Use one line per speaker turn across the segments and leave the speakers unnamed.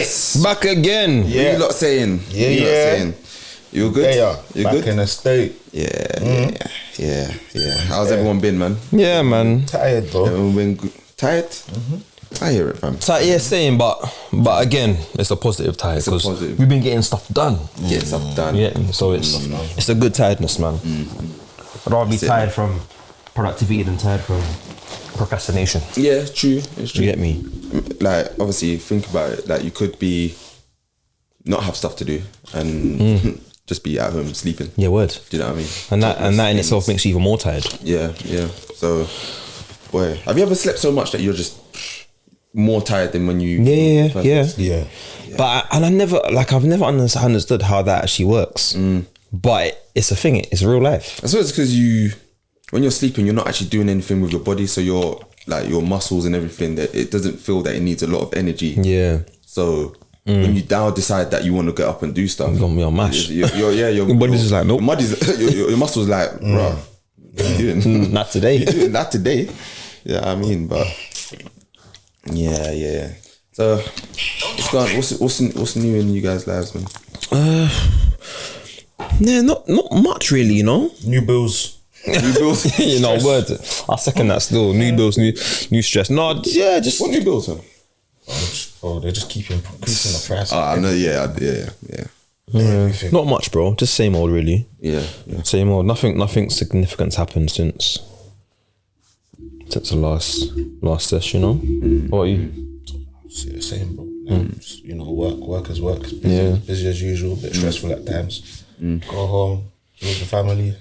Yes,
back again.
What you lot saying? What you lot saying? You good?
Yeah,
you
back
good?
in the state.
Yeah. How's everyone been, man?
Yeah, man.
Tired, bro.
Everyone been tired? I hear it, fam.
Yeah, same, but again, it's a positive tired
It's a
because
positive.
we've been getting stuff done.
Get stuff done.
Yeah, so it's a good tiredness, man. I'd rather be
That's it,
tired
man.
from productivity than tired from procrastination.
Yeah, it's true. It's true.
You get me?
Like, obviously, think about it. Like, you could be not have stuff to do and just be at home sleeping.
Yeah, word.
Do you know what I mean?
And that in itself makes you even more tired.
Yeah. So, boy, have you ever slept so much that you're just more tired than when you?
Yeah.
But I've never understood how that actually works. But it's a thing. It's real life.
I suppose it's because when you're sleeping, you're not actually doing anything with your body, so your muscles and everything, that it doesn't feel that it needs a lot of energy.
Yeah.
So when you now decide that you want to get up and do stuff,
You're mash.
your
body's just like, nope.
Your muscles like, bro, what are you doing?
Not today.
You're doing that today. Yeah, I mean, but yeah. So what's going on? What's new in you guys' lives, man?
Yeah, not much really, you know.
New bills.
New bills.
You know, word. I second that still. New bills, new stress. No, yeah, just
What new bills, man?
Oh, they just keep increasing the price.
I know. Yeah.
Everything.
not much, bro. Just same old, really.
Yeah.
Same old. Nothing significant's happened since the last session, you know. What about you?
Same, bro. Just, work is work. It's busy as usual. A bit stressful at times. Go home, be with the family.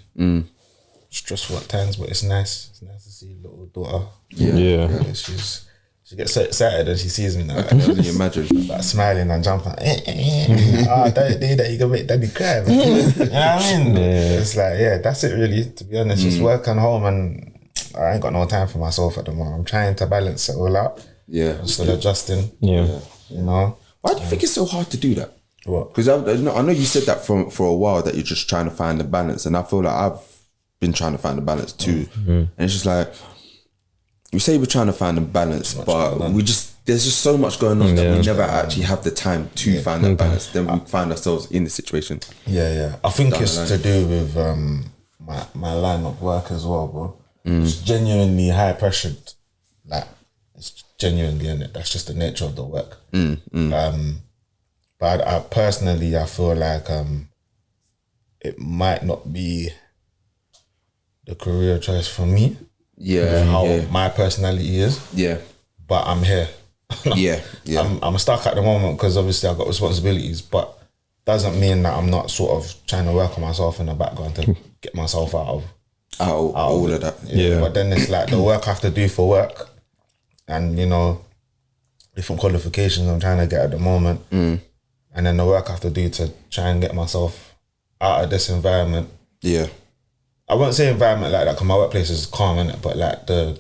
Stressful at times, but it's nice. It's nice to see little daughter.
Yeah.
She gets so excited when she sees me now.
I can only imagine.
Like smiling and jumping. Don't do that, you can make daddy cry. Man. You know what I mean?
Yeah.
It's like, that's it really, to be honest. Just work and home, and I ain't got no time for myself at the moment. I'm trying to balance it all out.
Yeah.
I'm still adjusting.
Yeah.
You know?
Why do you think it's so hard to do that?
What?
Because I know you said that for a while, that you're just trying to find the balance, and I feel like I've been trying to find the balance too. And it's just like, we say we're trying to find the balance, but there's just so much going on that we never actually have the time to find that balance. Then we find ourselves in the situation.
Yeah. I think it's to do with my line of work as well, bro. It's genuinely high pressured. Like, it's genuinely in it. That's just the nature of the work. But I personally, I feel like it might not be the career choice for me.
Yeah.
How my personality is.
Yeah.
But I'm here.
Yeah.
I'm stuck at the moment because obviously I've got responsibilities, but doesn't mean that I'm not sort of trying to work on myself in the background to get myself out of
all of that.
Yeah.
But then it's like the work I have to do for work, and different qualifications I'm trying to get at the moment, and then the work I have to do to try and get myself out of this environment.
Yeah.
I won't say environment like that because my workplace is calm, innit? But like the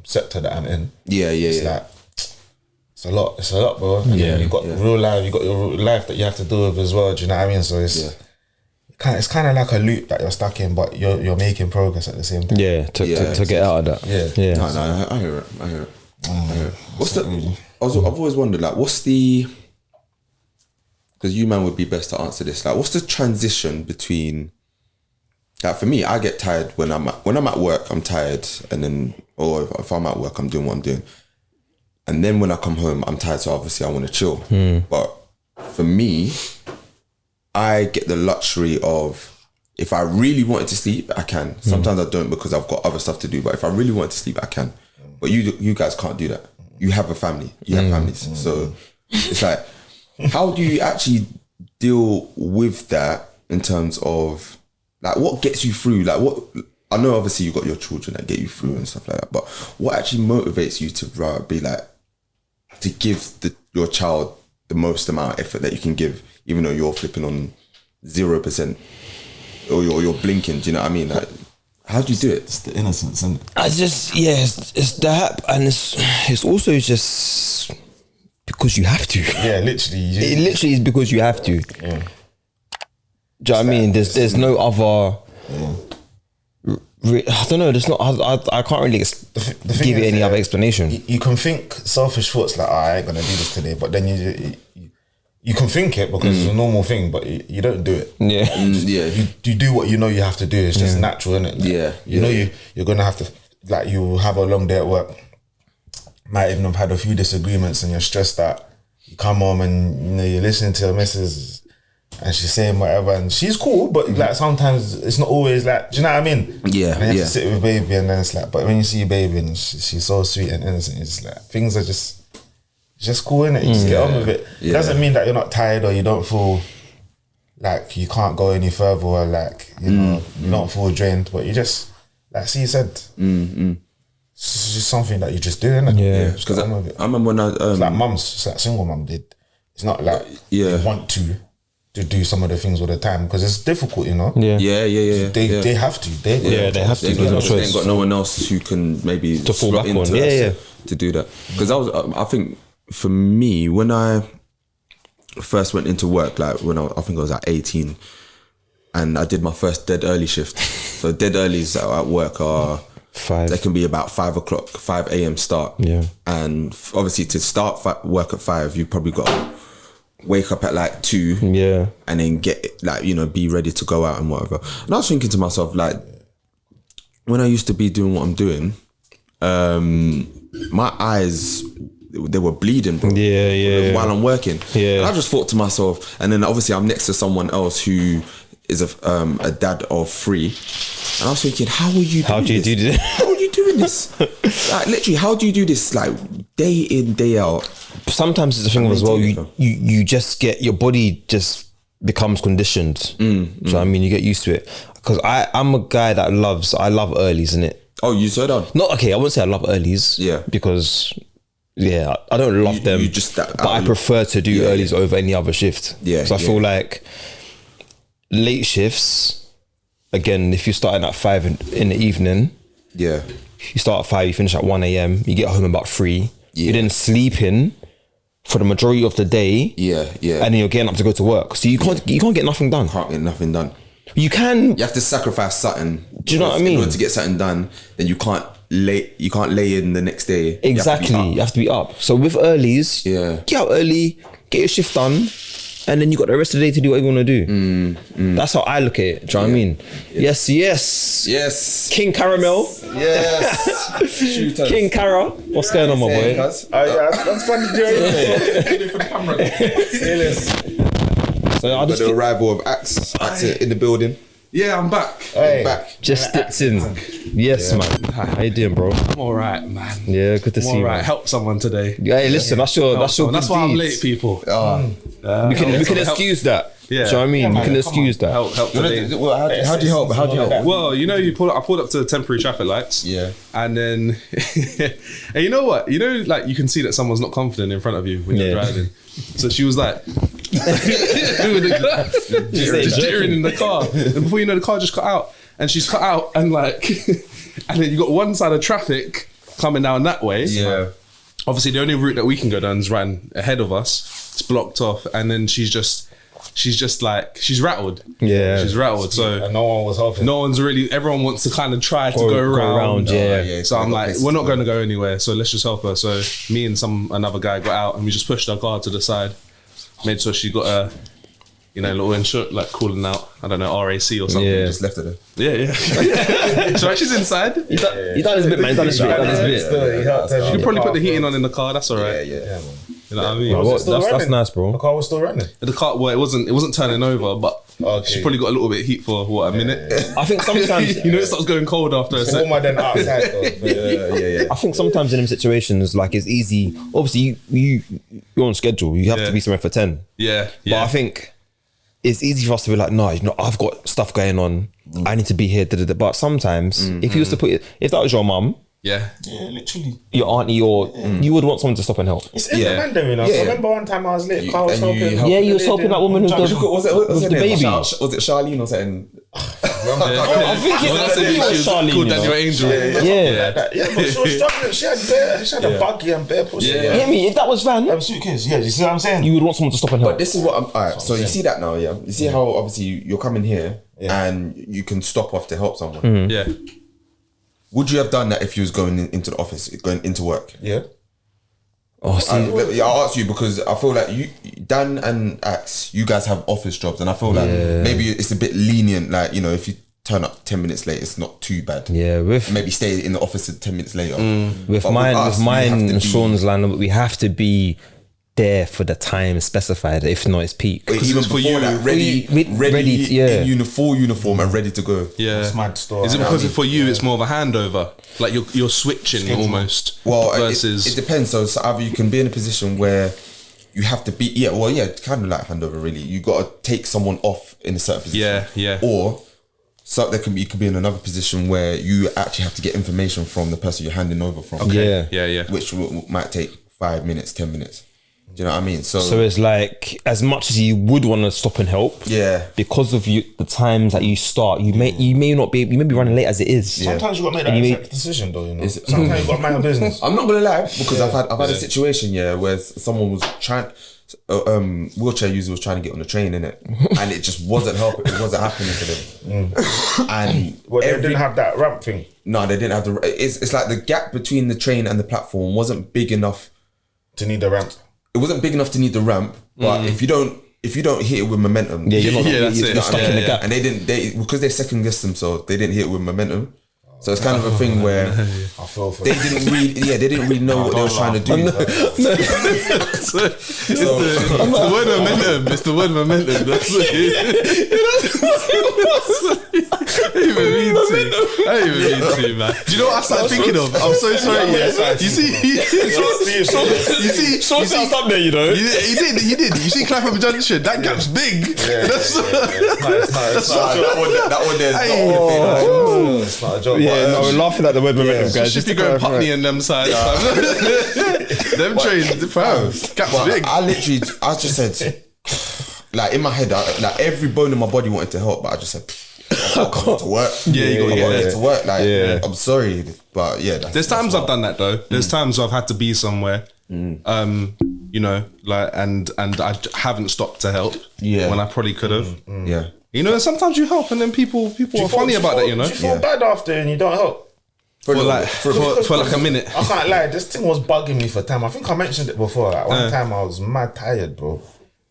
sector that I'm in, it's like it's a lot, bro. And then you've got real life, you got your real life that you have to deal with as well. Do you know what I mean? So it's kind of like a loop that you're stuck in, but you're making progress at the same time.
Yeah, to get out of that.
Yeah.
No, I hear it. What's I've always wondered, like, what's the, because you man would be best to answer this, like, what's the transition between, like, for me, I get tired when I'm at work, I'm tired, and then, or if I'm at work, I'm doing what I'm doing, and then when I come home, I'm tired, so obviously I want to chill. But for me, I get the luxury of, if I really wanted to sleep, I can. Sometimes I don't because I've got other stuff to do, but if I really want to sleep, I can. But you guys can't do that. You have a family. You have families. So it's like, how do you actually deal with that in terms of, like, what gets you through? Like, what, I know obviously you've got your children that get you through and stuff like that, but what actually motivates you to be like, to give your child the most amount of effort that you can give, even though you're flipping on 0% or you're blinking? Do you know what I mean? Like, how do you do it?
It's the innocence, isn't it?
It's that, and it's also just because you have to.
Yeah, literally.
It literally is because you have to.
Yeah.
Do you know what I mean? There's no other. I don't know. There's not. I can't really give you any other explanation.
You can think selfish thoughts like, I ain't gonna do this today, but then you you can think it because it's a normal thing, but you don't do it.
Yeah.
You do what you know you have to do. It's just natural, isn't it? Like, you know you're gonna have to, like, you have a long day at work. Might even have had a few disagreements and you're stressed out. You come home and you're listening to your missus and she's saying whatever, and she's cool, but like sometimes it's not always like, do you know what I mean?
Yeah.
And you have to sit with baby, and then it's like, but when you see baby and she's so sweet and innocent, it's like things are just cool, innit? You just get on with it. It doesn't mean that you're not tired or you don't feel like you can't go any further, or like, you know, you don't feel drained, but you just, like C said, it's just something that you just do, innit?
Yeah.
Because I remember when
it's like mums, it's like single mum did. It's not like you want to do some of the things all the time, because it's difficult, you know?
Yeah.
They have to.
They have to.
They ain't got no one else who can maybe
to fall back on.
To do that. Because I think for me, when I first went into work, like when I think I was at 18, and I did my first dead early shift. So dead earlys at work are
5.
They can be about 5 o'clock, 5 a.m. start.
Yeah.
And obviously to start work at 5, you probably got to wake up at like 2.
Yeah.
And then get, like, you know, be ready to go out and whatever. And I was thinking to myself, like, when I used to be doing what I'm doing, my eyes, they were bleeding, bro.
Yeah.
While I'm working.
Yeah.
And I just thought to myself, and then obviously I'm next to someone else who is a dad of 3. And I was thinking, how are you doing this? How are you doing this? Like, literally, how do you do this, like, day in, day out?
Sometimes it's a thing as well, you just get, your body just becomes conditioned. So I mean, you get used to it. Because I'm a guy that I love earlies, innit?
Oh, you so down?
Not, okay, I wouldn't say I love earlies.
Yeah.
Because, yeah, I don't love them. But I prefer to do earlies over any other shift.
Yeah.
Because I feel like late shifts, again, if you're starting at 5 in the evening, you start at 5, you finish at 1 a.m, you get home about 3, you're then sleeping for the majority of the day, and then you're getting up to go to work, so you can't get nothing done.
Can't get nothing done.
You have
to sacrifice something.
Do you know what I mean?
In order to get something done, then you can't lay in the next day.
Exactly, you have to be up. So with earlies, get out early, get your shift done, and then you got the rest of the day to do what you want to do. That's how I look at it. Do you know what I mean? Yes. King Caramel.
Yes.
King Cara. What's going on, my boy?
That's funny,
So I just
the arrival of Axe in the building.
Yeah, I'm back.
I'm back.
Just dipped in. Yes, man. How you doing, bro?
I'm all right, man.
Yeah, good to see you.
Right, help someone today.
Hey, listen, that's your
That's why I'm late, people.
We can excuse that. Yeah. Do you know what I mean? We can excuse that.
Help today.
How do you help?
Well, you know, I pulled up to the temporary traffic lights.
Yeah.
And then, and you know what? You know, like, you can see that someone's not confident in front of you when you're driving. So she was like, just jittering in the car. And before you know, the car just cut out. And she's cut out, and like, and then you got one side of traffic coming down that way.
Yeah.
Obviously, the only route that we can go down is ran ahead of us. It's blocked off, and then she's rattled.
Yeah.
She's rattled. So
and no one was helping.
Everyone wants to kind of try to go around.
Yeah.
So I'm like, we're not going to go anywhere, so let's just help her. So me and another guy got out, and we just pushed our car to the side, made sure she got a, you know, little insurance, like calling out, I don't know, RAC or something.
Yeah.
Just left it
there. Yeah. So she's inside.
You done his bit, man. You done his bit.
You could probably put the heating on in the car. That's all right.
Yeah.
You know what I mean?
That's nice, bro.
The car was still running.
The car, well, it wasn't turning over, but she probably got a little bit of heat for a minute.
I think sometimes
you know, it starts going cold after a second.
Warmer than outside though.
I think sometimes in them situations, like, it's easy. Obviously, you're on schedule. You have to be somewhere for 10.
Yeah.
But I think it's easy for us to be like, no, you know, I've got stuff going on. I need to be here. But sometimes, if you was to put it, if that was your mum,
literally,
your auntie, or you would want someone to stop and help.
it's independent, you know. I remember one time I was late. I was helping.
You was helping that woman with the baby.
Was it Charlene or something?
I think it was Charlene.
Called that your angel.
Yeah,
but she was struggling. She had a buggy and bare pussy.
You hear me? If that was Van,
Suitcase. Yeah, you see what I'm saying?
you would want someone to stop and help.
But this is what I'm. Alright, so you see that now, yeah. You see how obviously you're coming here and you can stop off to help someone.
Yeah.
Would you have done that if you was going into the office, going into work?
Yeah.
Oh, see,
I'll ask you because I feel like you, Dan and Axe, you guys have office jobs, and I feel like maybe it's a bit lenient. Like, you know, if you turn up 10 minutes late, it's not too bad.
Yeah,
maybe stay in the office 10 minutes later.
With mine and Sean's line, we have to be there for the time specified. If not, it's peak.
Even for you, that, ready, in full uniform and ready to go.
Yeah,
it's mad store.
Is it because for you it's more of a handover? Like you're switching almost.
Well,
versus
it depends. So either you can be in a position where you have to be, kind of like handover. Really, you got to take someone off in a certain position.
Yeah.
Or so you could be in another position where you actually have to get information from the person you're handing over from.
Okay. Yeah.
Which might take 5 minutes, 10 minutes. Do you know what I mean? So
it's like, as much as you would want to stop and help, because of the times that you start, you may be running late as it is.
Sometimes you got to make that decision, though. You know, sometimes you got to mind your business.
I'm not gonna lie, because I've had a situation where someone was trying. Wheelchair user was trying to get on the train, innit? And it just wasn't helping. It wasn't happening for them. And
they didn't have that ramp thing.
No, they didn't have the. It's like the gap between the train and the platform wasn't big enough
to need the ramp.
It wasn't big enough to need the ramp, but if you don't hit it with momentum,
you're stuck in the gap.
And because they second guessed themselves, they didn't hit it with momentum. So it's kind of a thing where
I feel for
they didn't really know what they were trying to do.
It's the word momentum. It's the word momentum. That's it. I even mean to, man. Do you know what I started thinking of? I'm so sorry. You see,
up there, you know.
He did. You see Clapham Junction? That gap's big.
That one there's it's not a joke.
Yeah, no, we're laughing at the word momentum, guys.
Just be going Putney and them sides. Them trains, gap's big.
I just said, like in my head, like every bone in my body wanted to help, but I just said, I can't to work.
Yeah, you got to get
to work. Like, I'm sorry, but
there's times I've done that though. There's times I've had to be somewhere, you know, like, and I haven't stopped to help. When I probably could have.
Yeah.
You know, sometimes you help, and then people are funny about that. You know,
you feel bad after and you don't help
for like a minute.
I can't lie, this thing was bugging me for time. I think I mentioned it before. Like one time I was mad tired, bro.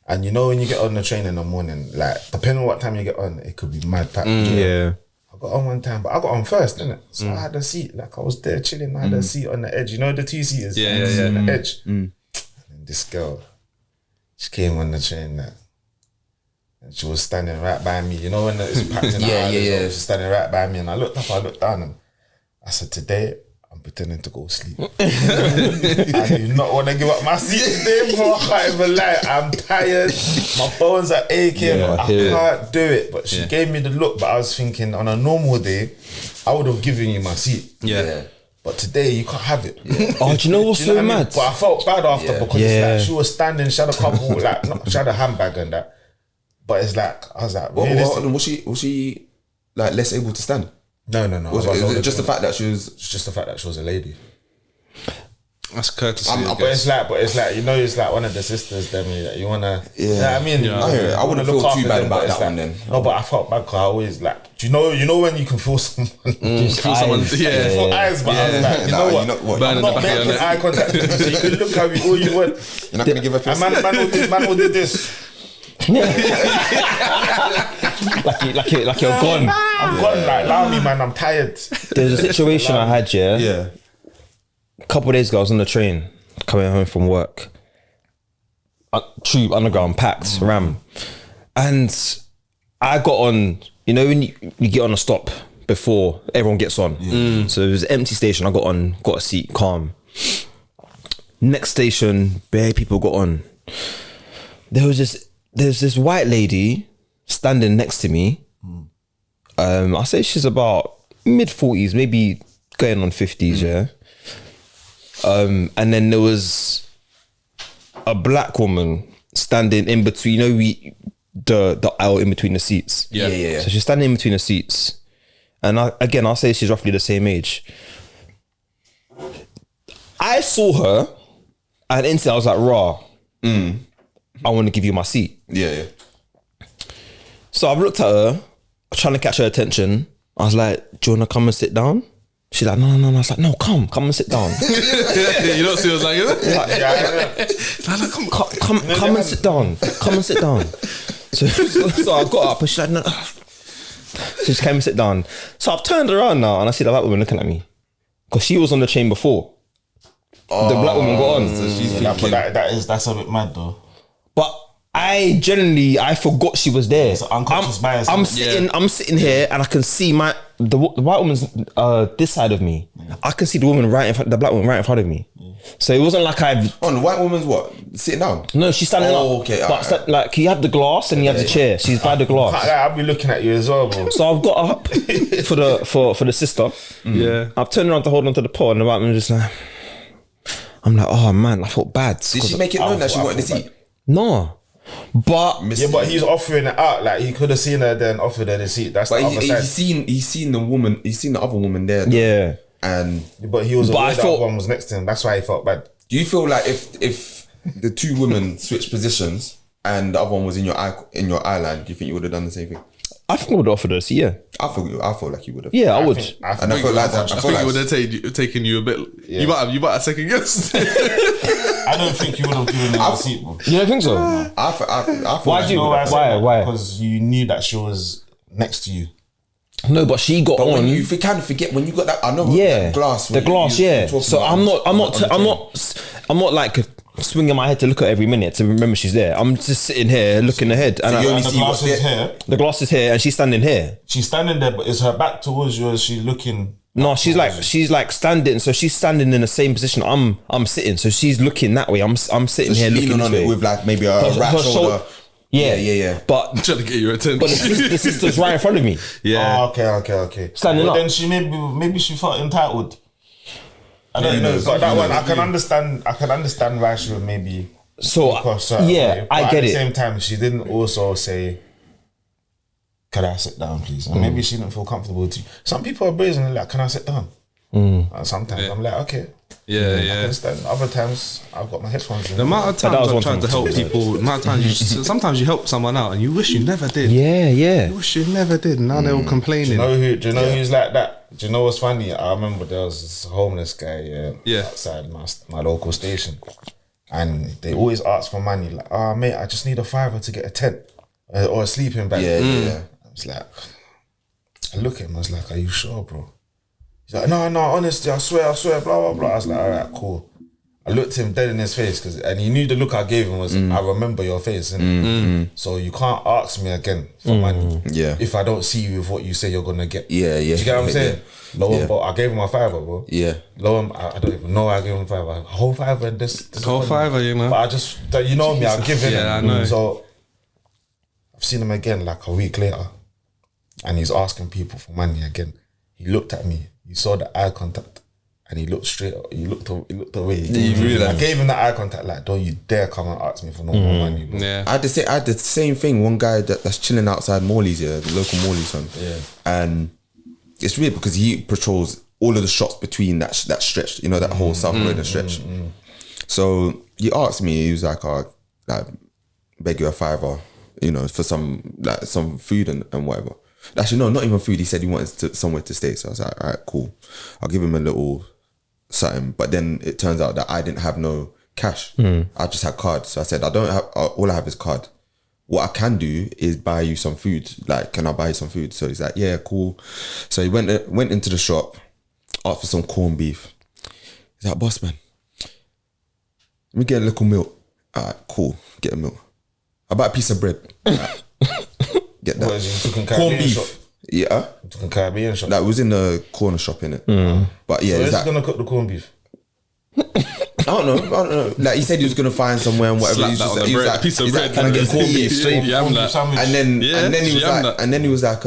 And you know when you get on the train in the morning, like depending on what time you get on, it could be mad packed.
Yeah.
I got on one time, but I got on first, didn't it? So I had a seat, like I was there chilling. I had a seat on the edge. You know the 2-seaters? On the edge. And this girl, she came on the train, like, and she was standing right by me. You know when it's packed in the She was standing right by me, and I looked up, I looked down, and I said, today I'm pretending to go sleep. I do not want to give up my seat today, bro. I can't even lie. I'm tired. My bones are aching. I can't do it. But she gave me the look. But I was thinking, on a normal day, I would have given you my seat.
Yeah.
But today you can't have it.
Oh, do you know what's so mad?
But I felt bad after because it's like she was standing. She had a couple, she had a handbag and that. But it's like I was like,
was she like less able to stand?
No.
Was it just the fact that she was?
It's just the fact that she was a lady.
That's courtesy.
But it's like you know, it's like one of the sisters. Then you wanna, you know what I mean?
I wouldn't feel too bad about that one then.
No, but I felt bad because I always like. Do you know when you can feel someone?
Feel someone.
Feel eyes, but I was like, you know what? I'm not making eye contact with you, so you can look at me all you want.
You're not gonna give a fist.
Man will do this.
like you're gone.
I'm gone. Like, allow me, man. I'm tired.
There's a situation I had. A couple of days ago, I was on the train coming home from work. Tube, underground, packed, ram, and I got on. You know when you get on a stop before everyone gets on. So it was an empty station. I got on, got a seat, calm. Next station, bare people got on. There's this white lady standing next to me. I say she's about mid-40s, maybe going on 50s, and then there was a black woman standing in between, you know, the aisle in between the seats.
Yeah.
So she's standing in between the seats. And I'll say she's roughly the same age. I saw her and instantly I was like, raw. I want to give you my seat.
Yeah.
So I've looked at her, trying to catch her attention. I was like, do you want to come and sit down? She's like, no. I was like, no, come and sit down.
You don't see us like
Come and sit down. Come and sit down. So I got up and she's like, no. So she came and sit down. So I've turned around now and I see the black woman looking at me. Because she was on the train before. The black woman got on.
So she's thinking,
that's a bit mad though.
But I forgot she was there.
It's unconscious bias.
I'm sitting here and I can see the white woman's this side of me. I can see the woman the black woman right in front of me. So it wasn't like the
white woman's what? Sitting down?
No, she's standing up.
Okay.
But like you have the glass and you have the chair. She's by the glass.
I'll be looking at you as well, bro.
So I've got up for the sister.
Yeah.
I've turned around to hold on to the pot and the white woman just like, I'm like, oh man, I felt bad.
Did she make it known that she wanted to see?
No. But
but he's offering it out. Like he could have seen her then offered her the seat. That's the other side.
He's seen the woman. He's seen the other woman there. Though.
Yeah.
But he was aware that other one was next to him. That's why he felt bad.
Do you feel like if the two women switched positions and the other one was in your eye line, do you think you would have done the same thing?
I think I would have offered her a seat. Yeah.
I feel like you would have.
Yeah, I would.
I feel like that.
I think it would have taken you a bit. Yeah. You might have second guessed.
I don't think you would have given her a seat, bro.
You don't think so?
I feel
Why do you? Why?
Because you knew that she was next to you.
No, but she got on.
When you kind of forget when you got that. I know.
Yeah.
That glass.
The glass. Yeah. So I'm not like swinging my head to look at her every minute to remember she's there. I'm just sitting here looking ahead, and
you only see what's here.
The glass is here, and she's standing here.
She's standing there, but is her back towards you? Or is she looking?
No, she's like standing. So she's standing in the same position I'm sitting. So she's looking that way. I'm sitting here looking
on
this
it
way
with like maybe a wrap shoulder.
Yeah. But
I'm trying to get your attention.
But the sister's right in front of me.
Yeah.
Oh, okay.
Standing up.
Then she maybe she felt entitled. I don't know. But that one I can understand why she would maybe.
So I get it.
At the same time, she didn't also say, "Can I sit down, please?" And maybe she didn't feel comfortable to. Some people are brazen like, "Can I sit down?" And sometimes I'm like, "Okay."
Yeah.
I understand. Other times I've got my headphones in.
The amount of times I'm trying to help people, the amount of times sometimes you help someone out and you wish you never did.
Yeah.
You wish you never did. Now they're all complaining.
Do you know who's like that? Do you know what's funny? I remember there was this homeless guy outside my local station. And they always ask for money. Like, mate, I just need a $5 to get a tent or a sleeping bag.
Yeah.
I was like, I look at him, I was like, are you sure, bro? He's like, no, honestly, I swear, blah, blah, blah. I was like, all right, cool. I looked him dead in his face and he knew the look I gave him was, I remember your face. So you can't ask me again for money if I don't see you with what you say you're going to get.
Yeah.
Do you get what I'm saying? But I gave him a $5, bro.
Yeah.
I don't even know I gave him $5. A whole $5 and this
whole $5, you know.
But I just, you know me, I've given him.
Yeah, I know.
So I've seen him again like a week later and he's asking people for money again. He looked at me. You saw the eye contact, and he looked straight. He looked away. I gave him that eye contact. Like, don't you dare come and ask me for no more money, bro.
Yeah.
I had the same thing. One guy that's chilling outside Morley's, the local Morley's one. Yeah. And it's weird because he patrols all of the shops between that stretch. You know, that whole South Road stretch. So he asked me. He was like, beg you a $5, you know, for some food and whatever. Actually, no, not even food. He said he wanted somewhere to stay. So I was like, all right, cool. I'll give him a little something. But then it turns out that I didn't have no cash. I just had cards. So I said, all I have is card. What I can do is buy you some food. Like, can I buy you some food? So he's like, yeah, cool. So he went into the shop, asked for some corned beef. He's like, boss man, let me get a little milk. All right, cool. Get a milk. How about a piece of bread? All right. Get that. Corned beef. Shop? Yeah.
You took a Caribbean shop?
That was in the corner shop, innit? But yeah.
So where's he going to cook the corned beef?
I don't know. Like he said he was going to find somewhere and whatever. He was like,
a piece of bread.
Can I get corned beef?
Straight
And then he was like,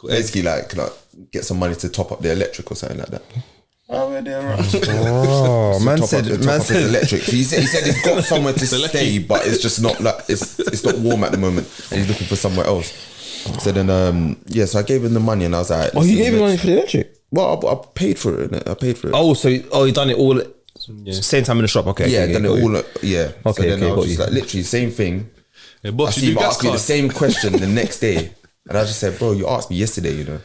basically like, can I get some money to top up the electric or something like that?
Man said
electric. So he said he's got somewhere to stay, but it's just not like it's not warm at the moment, and he's looking for somewhere else. So then so I gave him the money, and I was like,
oh, you gave him money for the electric?
Well, I paid for it. Innit? I paid for it.
Oh, so you done it all same time in the shop? Okay,
done it all. Yeah.
Okay,
so then I was just like literally same thing.
Hey, boss,
I see him ask me the same question the next day, and I just said, bro, you asked me yesterday, you know.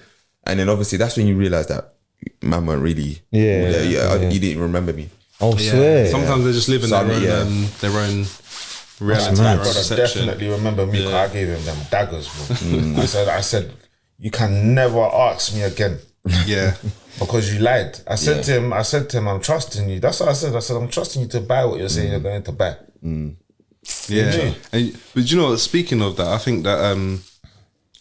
And then obviously that's when you realise that man weren't really. You didn't remember me.
Oh, swear.
Sometimes they just live in their own reality.
My brother definitely remember me because I gave him them daggers, bro. I said, you can never ask me again.
Yeah.
Because you lied. I said to him, I'm trusting you. That's what I said. I said, I'm trusting you to buy what you're saying you're going to buy.
Yeah. But you know, speaking of that, I think that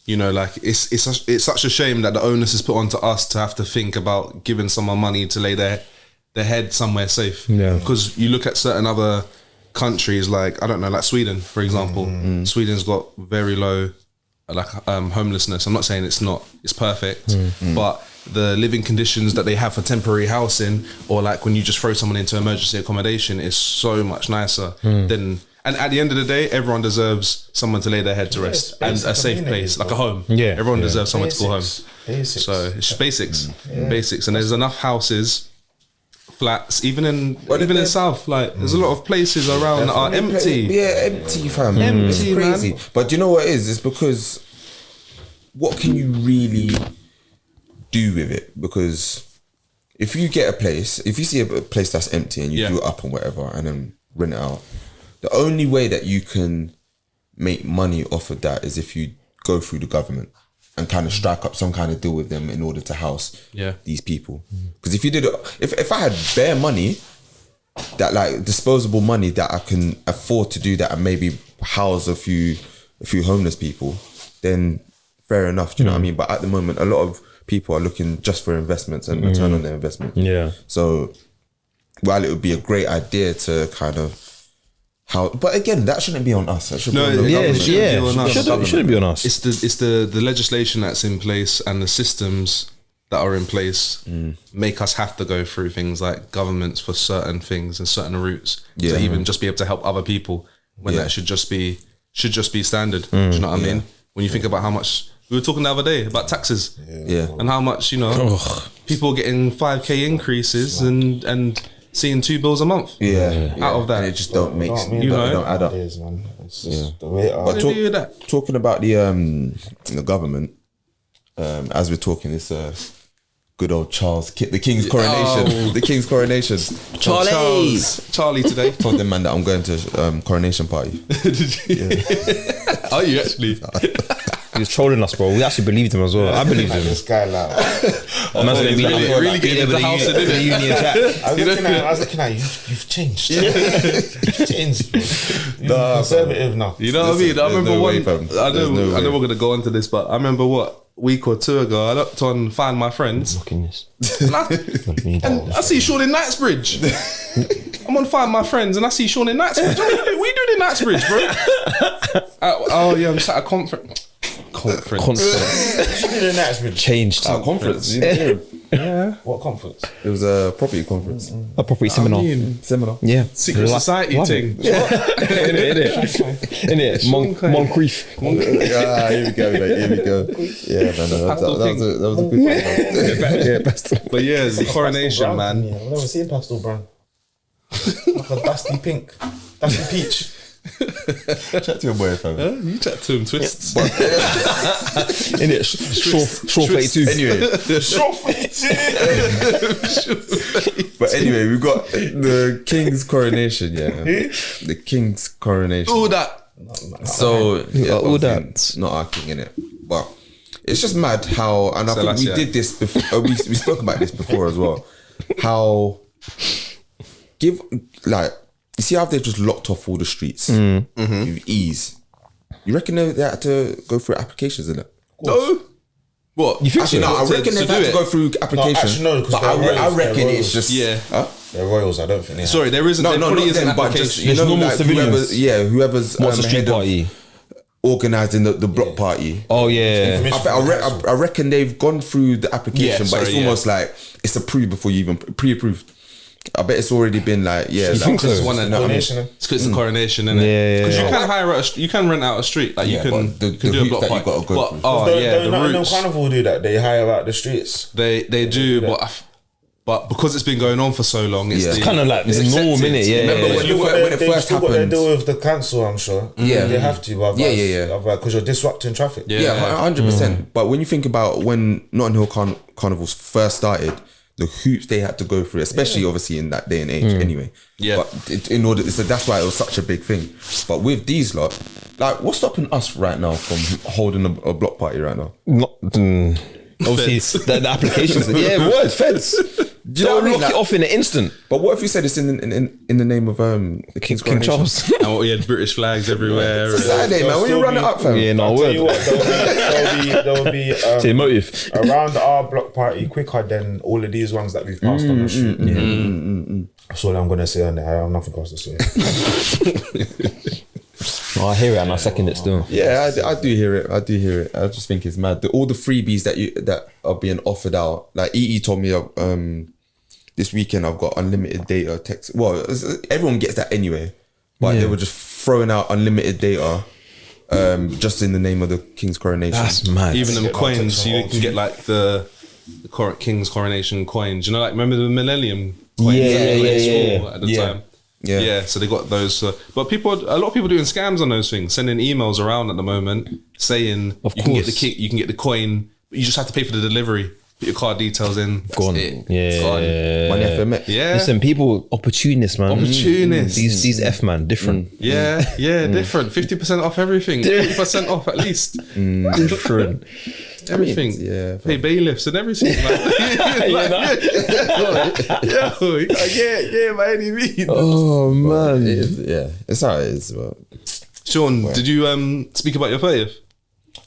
like it's such a shame that the onus is put onto us to have to think about giving someone money to lay their head somewhere safe.
Yeah.
Because you look at certain other countries, like I don't know, like Sweden, for example. Sweden's got very low homelessness. I'm not saying it's perfect, but the living conditions that they have for temporary housing, or like when you just throw someone into emergency accommodation, is so much nicer than. And at the end of the day, everyone deserves someone to lay their head to rest and a safe place, like a home. Yeah, everyone deserves someone to call home.
Basics.
So it's just basics, basics. And there's enough houses, flats, even in South. Like there's a lot of places around that are empty.
Yeah, empty, fam.
Empty,
it's crazy.
man.
But do you know what it is? It's because what can you really do with it? Because if you get a place, if you see a place that's empty and you do it up and whatever, and then rent it out, the only way that you can make money off of that is if you go through the government and kind of strike up some kind of deal with them in order to house these people. Because if you did it, if I had bare money, that like disposable money that I can afford to do that and maybe house a few homeless people, then fair enough. Do you know what I mean? But at the moment, a lot of people are looking just for investments and return on their investment. Yeah. So while it would be a great idea to kind of but again, that shouldn't be on us. That should be on the government.
It shouldn't be on us.
It's the legislation that's in place and the systems that are in place make us have to go through things like governments for certain things and certain routes to even just be able to help other people when that should just be standard. Do you know what I mean? When you think about how much we were talking the other day about taxes, and how much people getting 5k increases and seeing 2 bills a month, out of that,
and it just don't make
don't add up. It's just the way
but talking about the government, as we're talking, it's good old the King's coronation. The King's coronation.
Charlie today.
Told them man that I'm going to coronation party.
Did you? Are you actually?
He was trolling us, bro. We actually believed him as well. I believed him.
This guy
really getting into the house, didn't it?
Union Jack.
I was looking at you. You've changed. You've changed. You're conservative now.
You know what I mean? I remember I know we're gonna go into this, but I remember week or two ago, I looked on Find My Friends. And I see Sean in Knightsbridge. I'm on Find My Friends and I see Sean in Knightsbridge. What are you doing in Knightsbridge, bro? I'm sat at a conference.
Changed.
Conference.
Yeah. What conference?
It was a property conference.
A property seminar.
Seminar.
Yeah.
Secret society thing.
Innit? Moncrief.
Here we go, mate. Here we go. Yeah, man. That was a good one.
But yeah, the coronation, man.
Yeah, I've never seen pastel brown. Like a dusty pink. Dusty peach.
Chat to your boy, fam.
You chat to him, twists.
Innit? Short 32.
Anyway.
Short 32.
But anyway, we've got the King's coronation, The King's coronation.
All that.
So,
all that.
Not our king, innit? But it's just mad how, and I think we did this before, we spoke about this before as well, how you see how they've just locked off all the streets with ease. You reckon they had to go through applications in it?
No. What?
You think actually, so? No, I reckon they've had to go through applications.
No, because
I reckon it's just...
They're royals, I don't think they have.
Sorry, there isn't...
No, not them, but just, you know,
normal civilians.
Whoever's
what's the street party?
Organising the block party.
Oh, yeah.
I reckon they've gone through the application, but it's almost like it's approved before you even... Pre-approved. I bet it's already been like,
you think so?
It's because it's a coronation, isn't it? Because you can hire you can rent out a street, like you can do a block party.
You got to go
the carnival do that. They hire out the streets.
They do, but But because it's been going on for so long, it's
kind of like the norm, innit? Yeah.
Remember when it first happened?
They deal with the council, I'm sure.
Yeah,
they have to. Because you're disrupting traffic.
Yeah, 100%. But when you think about when Notting Hill Carnivals first started, the hoops they had to go through, especially obviously in that day and age, anyway.
Yeah.
But in order, so that's why it was such a big thing. But with these lot, like, what's stopping us right now from holding a block party right now?
Obviously, the applications. Yeah, it was feds.
Do you know what I mean?
Lock it off in an instant.
But what if you said it's in the name of the King's
King
coronation?
Charles.
And we had British flags everywhere.
It's a Saturday, man. When you run it up, fam.
Yeah, no,
Tell you what, there'll be
Say motive.
around our block party quicker than all of these ones that we've passed on the street. That's all I'm gonna say on there. I have nothing else to say.
I hear it and I second it still.
Yeah, I do hear it. I just think it's mad. All the freebies that are being offered out. Like EE told me this weekend I've got unlimited data text. Well, everyone gets that anyway, but they were just throwing out unlimited data just in the name of the King's coronation.
That's mad.
Even them coins, you can get like the King's coronation coins. You know, like remember the Millennium coins at the time. Yeah, so they got those. But a lot of people doing scams on those things, sending emails around at the moment saying you can get the coin, but you just have to pay for the delivery. Put your card details in.
Gone.
It's gone.
Money FMX.
Yeah.
Listen, people, opportunists, man.
Opportunists.
These F man, different.
Yeah, different. 50% off everything. 40% off at least.
Different.
Everything. Pay bailiffs and everything. Yo, you gotta get by any means.
Oh man.
It's how it is. But
Sean, did you speak about your 30th?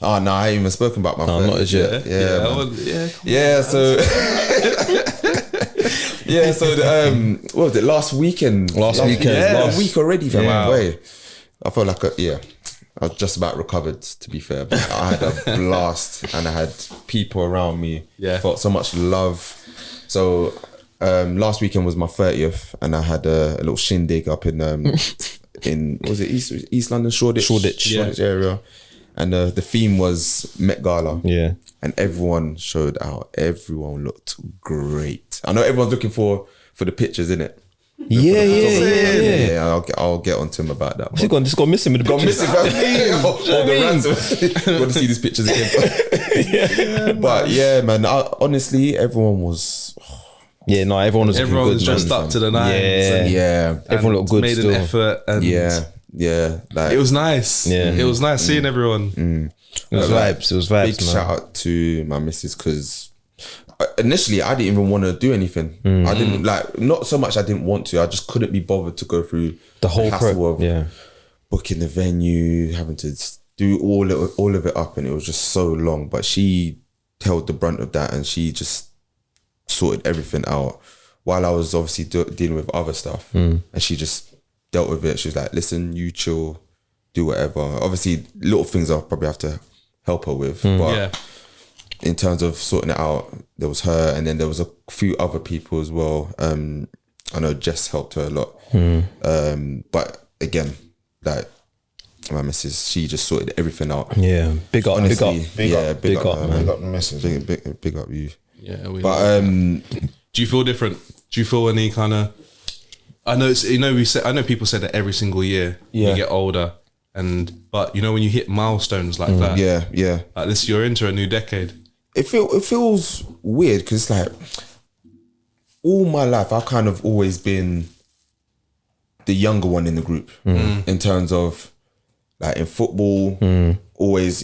Oh no, I ain't even spoken about my 30th.
Not as yet.
What was it? Last weekend.
Last weekend.
A week already, fam.
Yeah.
Way. I felt like I was just about recovered, to be fair. But I had a blast and I had people around me.
Yeah.
Felt so much love. So last weekend was my 30th and I had a little shindig up in was it East London, Shoreditch area. And the theme was Met Gala. Yeah. And everyone showed out. Everyone looked great. I know everyone's looking for the pictures, innit? Yeah. I'll get on to him about that.
This got missing with the pictures.
Want to see these pictures again. But yeah, man, honestly, everyone was...
everyone was
dressed up to the nines.
Everyone looked good
made
still.
An effort. And
like,
it was nice. It was nice seeing everyone.
It was vibes.
Big shout out to my missus, because initially I didn't even want to do anything. I didn't not so much I didn't want to, I just couldn't be bothered to go through
the whole
hassle of booking the venue, having to do all of it up, and it was just so long. But she held the brunt of that and she just sorted everything out while I was obviously dealing with other stuff. And she just dealt with it. She was like, listen, you chill, do whatever. Obviously little things I'll probably have to help her with, but in terms of sorting it out, there was her, and then there was a few other people as well. I know Jess helped her a lot. But again, like my missus, she just sorted everything out.
Yeah, big up,
honestly,
big up,
big up
the missus.
Big up you.
Yeah,
do
you feel different? Do you feel any kind of... I know I know people say that every single year you get older, but you know when you hit milestones like that, like this, you're into a new decade.
It feels weird because it's like all my life I've kind of always been the younger one in the group in terms of like in football, always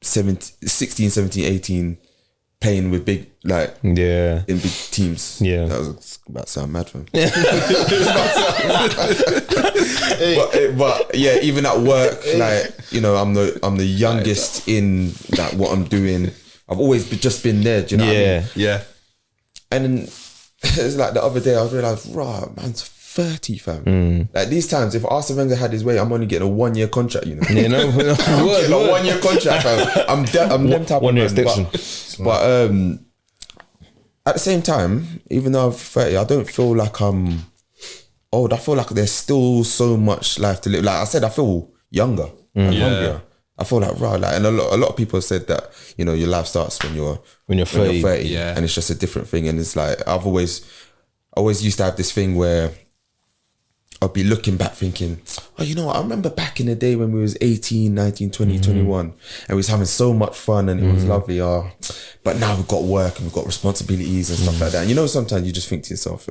16, 17, 18. Playing with big, in big teams. Yeah. That was about to sound mad for him. but yeah, even at work, I'm the youngest in like what I'm doing. I've always just been there, do you know what I mean?
Yeah.
And then it's like the other day I realised, man's 30, fam. Like these times, if Arsene Wenger had his way, I'm only getting a 1-year contract, a 1-year contract, fam. I'm them type of man. But at the same time, even though I'm 30, I don't feel like I'm old. I feel like there's still so much life to live. Like I said, I feel younger and hungrier. I feel like, right, like, and a lot of people have said that, you know, your life starts when you're 30,
yeah,
and it's just a different thing. And it's like, I've always used to have this thing where I'll be looking back thinking, oh, you know what, I remember back in the day when we was 18, 19, 20, 21, and we was having so much fun and it was lovely. But now we've got work and we've got responsibilities and stuff like that. And you know, sometimes you just think to yourself,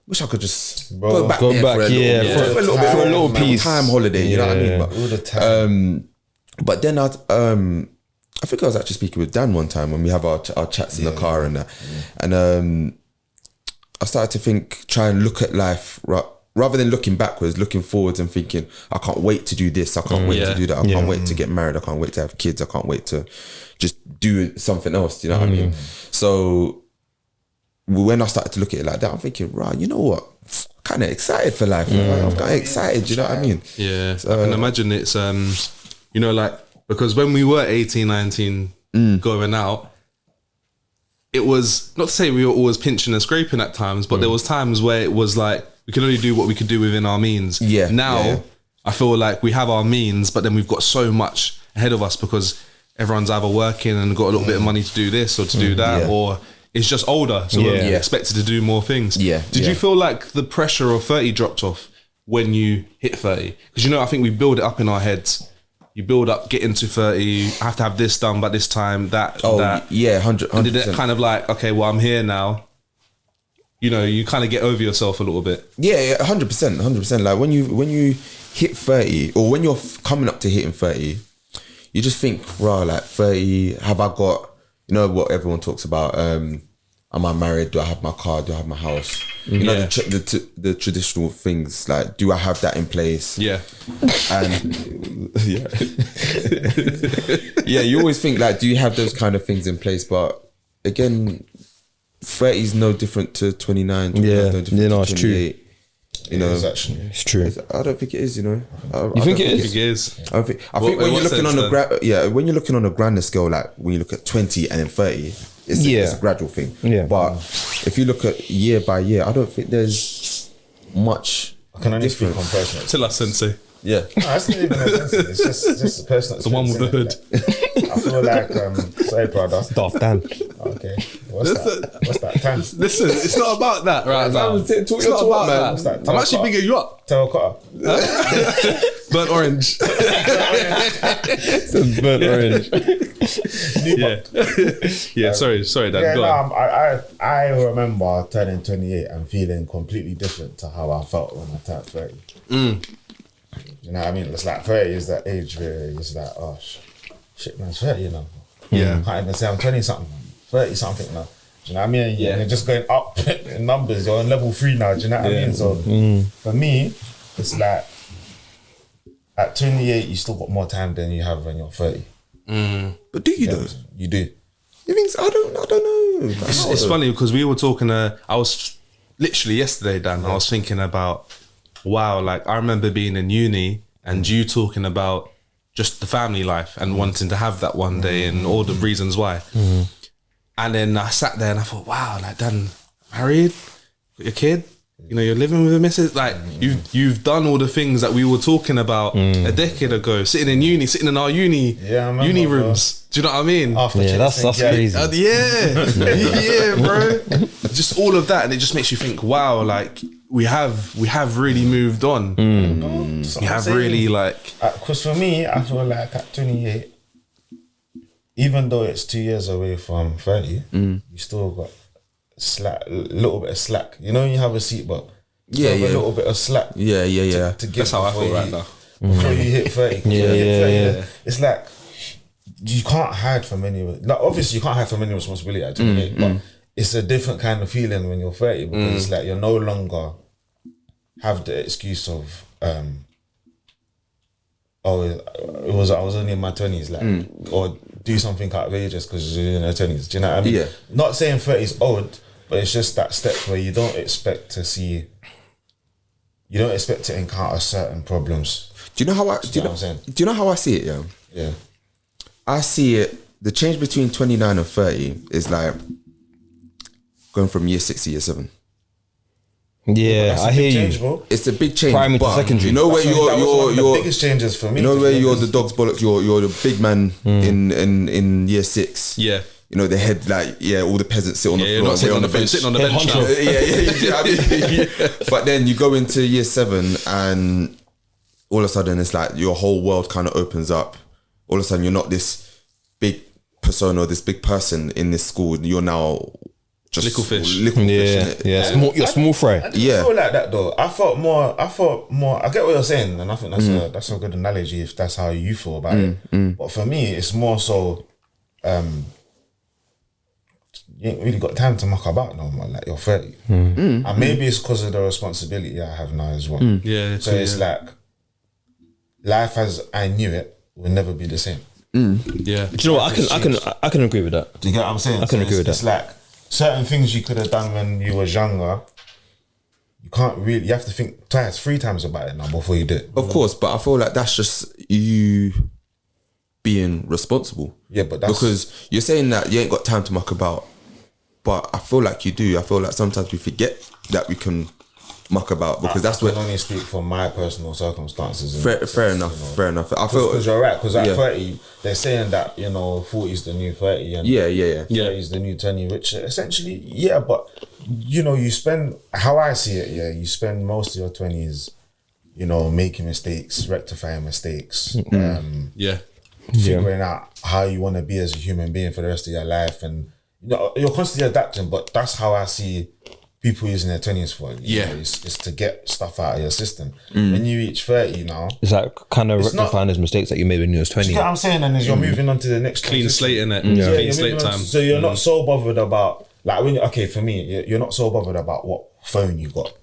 wish I could just go back there for a little piece, time holiday. You know what I mean? But all the time. But then I think I was actually speaking with Dan one time when we have our chats in the car and that, and I started to try and look at life rather than looking backwards, looking forwards and thinking, I can't wait to do this, I can't wait to do that, I can't wait to get married, I can't wait to have kids, I can't wait to just do something else. Do you know what I mean? So when I started to look at it like that, I'm thinking, right, you know what? I'm kind of excited for life. I'm kind of excited. Do you know what I mean?
Yeah, so, I can imagine it's you know, like, because when we were 18, 19 going out, it was, not to say we were always pinching and scraping at times, but there was times where it was like, we could only do what we could do within our means. Yeah. Now, I feel like we have our means, but then we've got so much ahead of us because everyone's either working and got a little bit of money to do this or to do that, or it's just older, so we're expected to do more things. Did you feel like the pressure of 30 dropped off when you hit 30? Because, you know, I think we build it up in our heads. You build up, get into 30, I have to have this done by this time, that.
Yeah, 100%.
And did it kind of like, okay, well, I'm here now. You know, you kind of get over yourself a little bit.
Yeah, 100%. Like when you hit 30, or when you're coming up to hitting 30, you just think, wow, like 30, have I got, you know what everyone talks about, am I married? Do I have my car? Do I have my house? You know, the traditional things, like, do I have that in place?
Yeah.
And you always think, like, do you have those kind of things in place? But again, 30 is no different to 29.
It's true.
You know,
it's true.
I don't think it is. You know,
you think it is?
I think it is.
I think when you're looking on when you're looking on a grander scale, like when you look at 20 and then 30, it's a gradual thing. Yeah. But if you look at year by year, I don't think there's much.
I can only speak on personal.
Tell us, Sensei.
Yeah.
No, that's not even a sensei. It's just a personal.
The one with the hood.
I feel like sorry, brother.
Daft Dan.
Okay. What's that? Tan?
Listen, it's not about that right now. It's not about that. What's that? I'm actually bigging you up.
Terracotta.
Burnt orange.
Burnt orange.
Yeah. Sorry, Dad.
Yeah,
Go on.
I remember turning 28 and feeling completely different to how I felt when I turned 30. You know what I mean? It's like 30 is that age where it's like, oh shit, man, it's 30, you know.
Yeah.
I can't even say I'm 20 something, 30 something now. Do you know what I mean? Yeah. You're just going up in numbers. You're on level 3 now. Do you know what I mean? So for me, it's like at 28, you still got more time than you have when you're 30.
But do you though?
You do.
You think so? I don't know.
It's funny because we were talking. I was literally yesterday, Dan. I was thinking about, wow, like I remember being in uni and you talking about just the family life and wanting to have that one day and all the reasons why. And then I sat there and I thought, wow, like Dan, married, got your kid, you know, you're living with a missus, like you've done all the things that we were talking about a decade ago, sitting in our uni rooms. Do you know what I mean?
That's crazy.
Yeah, bro. Just all of that, and it just makes you think, wow, like we have really moved on. We have really like.
Because for me, I feel like at 28, even though it's 2 years away from 30, you still got a little bit of slack. You know, when you have a seatbelt, a little bit of slack. To give.
That's how I feel right now.
Before you hit 30, it's like you can't hide from any. Like obviously, you can't hide from any responsibility at 28, but it's a different kind of feeling when you're 30 because it's like you're no longer have the excuse of I was only in my 20s, like or do something outrageous because you're in your 20s. Do you know what I mean? Yeah. Not saying 30 is old, but it's just that step where you don't expect to encounter certain problems.
Do you know how I? Do you know how I see it? Yeah.
Yeah.
I see it. The change between 29 and 30 is like going from year 6 to year 7.
Yeah, I hear
change,
you.
bro.
It's a big change.
Primary to secondary.
You know where you're
the biggest changes for me.
You know where you're the dog's bollocks. You're the big man in year 6.
Yeah.
You know, the head, like, all the peasants sit on the floor.
You're not sitting on the bench. Sitting on the bench now.
But then you go into year 7 and all of a sudden it's like your whole world kind of opens up. All of a sudden you're not this big persona, this big person in this school. You're now just
little fish.
You're small fry.
I didn't feel like that though. I felt more. I get what you're saying, and I think that's a good analogy if that's how you feel about it. But for me, it's more so. You ain't really got time to muck about no more. Like, you're 30, and maybe it's because of the responsibility I have now as well.
Yeah.
So it's like life as I knew it will never be the same.
Yeah.
Do you know what? I can agree with that.
Do you get what I'm saying?
I can agree with that.
It's like certain things you could have done when you was younger. You can't really. You have to think twice, 3 times about it now before you do it.
Of course, but I feel like that's just you being responsible.
Yeah, but that's
because you're saying that you ain't got time to muck about, but I feel like you do. I feel like sometimes we forget that we can muck about because that's
I
where.
can only speak from my personal circumstances.
Fair enough. Fair enough. I feel
because you're right. Because at 30, they're saying that 40 is the new 30, and 30 is the new 20. Which essentially, but you spend, how I see it. You spend most of your 20s, making mistakes, rectifying mistakes. Figuring out how you want to be as a human being for the rest of your life, and you're constantly adapting. But that's how I see people using their 20s for. It's to get stuff out of your system. When you reach 30 now,
it's like kind of rectifying those mistakes that you made when you was 20.
You get what I'm saying? And as you're moving on to the next
clean slate, innit?
Clean
slate time.
So you're not so bothered about, like, for me, you're not so bothered about what phone you got.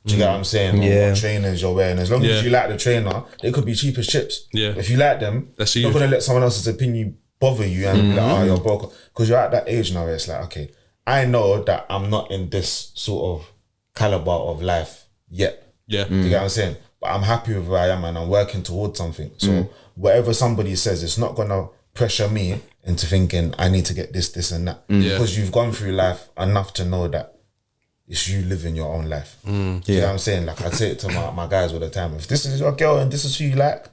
Do you get what I'm saying? Or what trainers you're wearing. As long as you like the trainer, they could be cheap as chips.
Yeah.
If you like them, you're not going to let someone else's opinion bother you and be like, you're broke. Because you're at that age now where it's like, okay, I know that I'm not in this sort of caliber of life yet.
Yeah.
You get what I'm saying? But I'm happy with where I am and I'm working towards something. So whatever somebody says, it's not going to pressure me into thinking I need to get this and that. Because you've gone through life enough to know that it's you living your own life. You know what I'm saying? Like, I say it to my guys all the time. If this is your girl and this is who you like,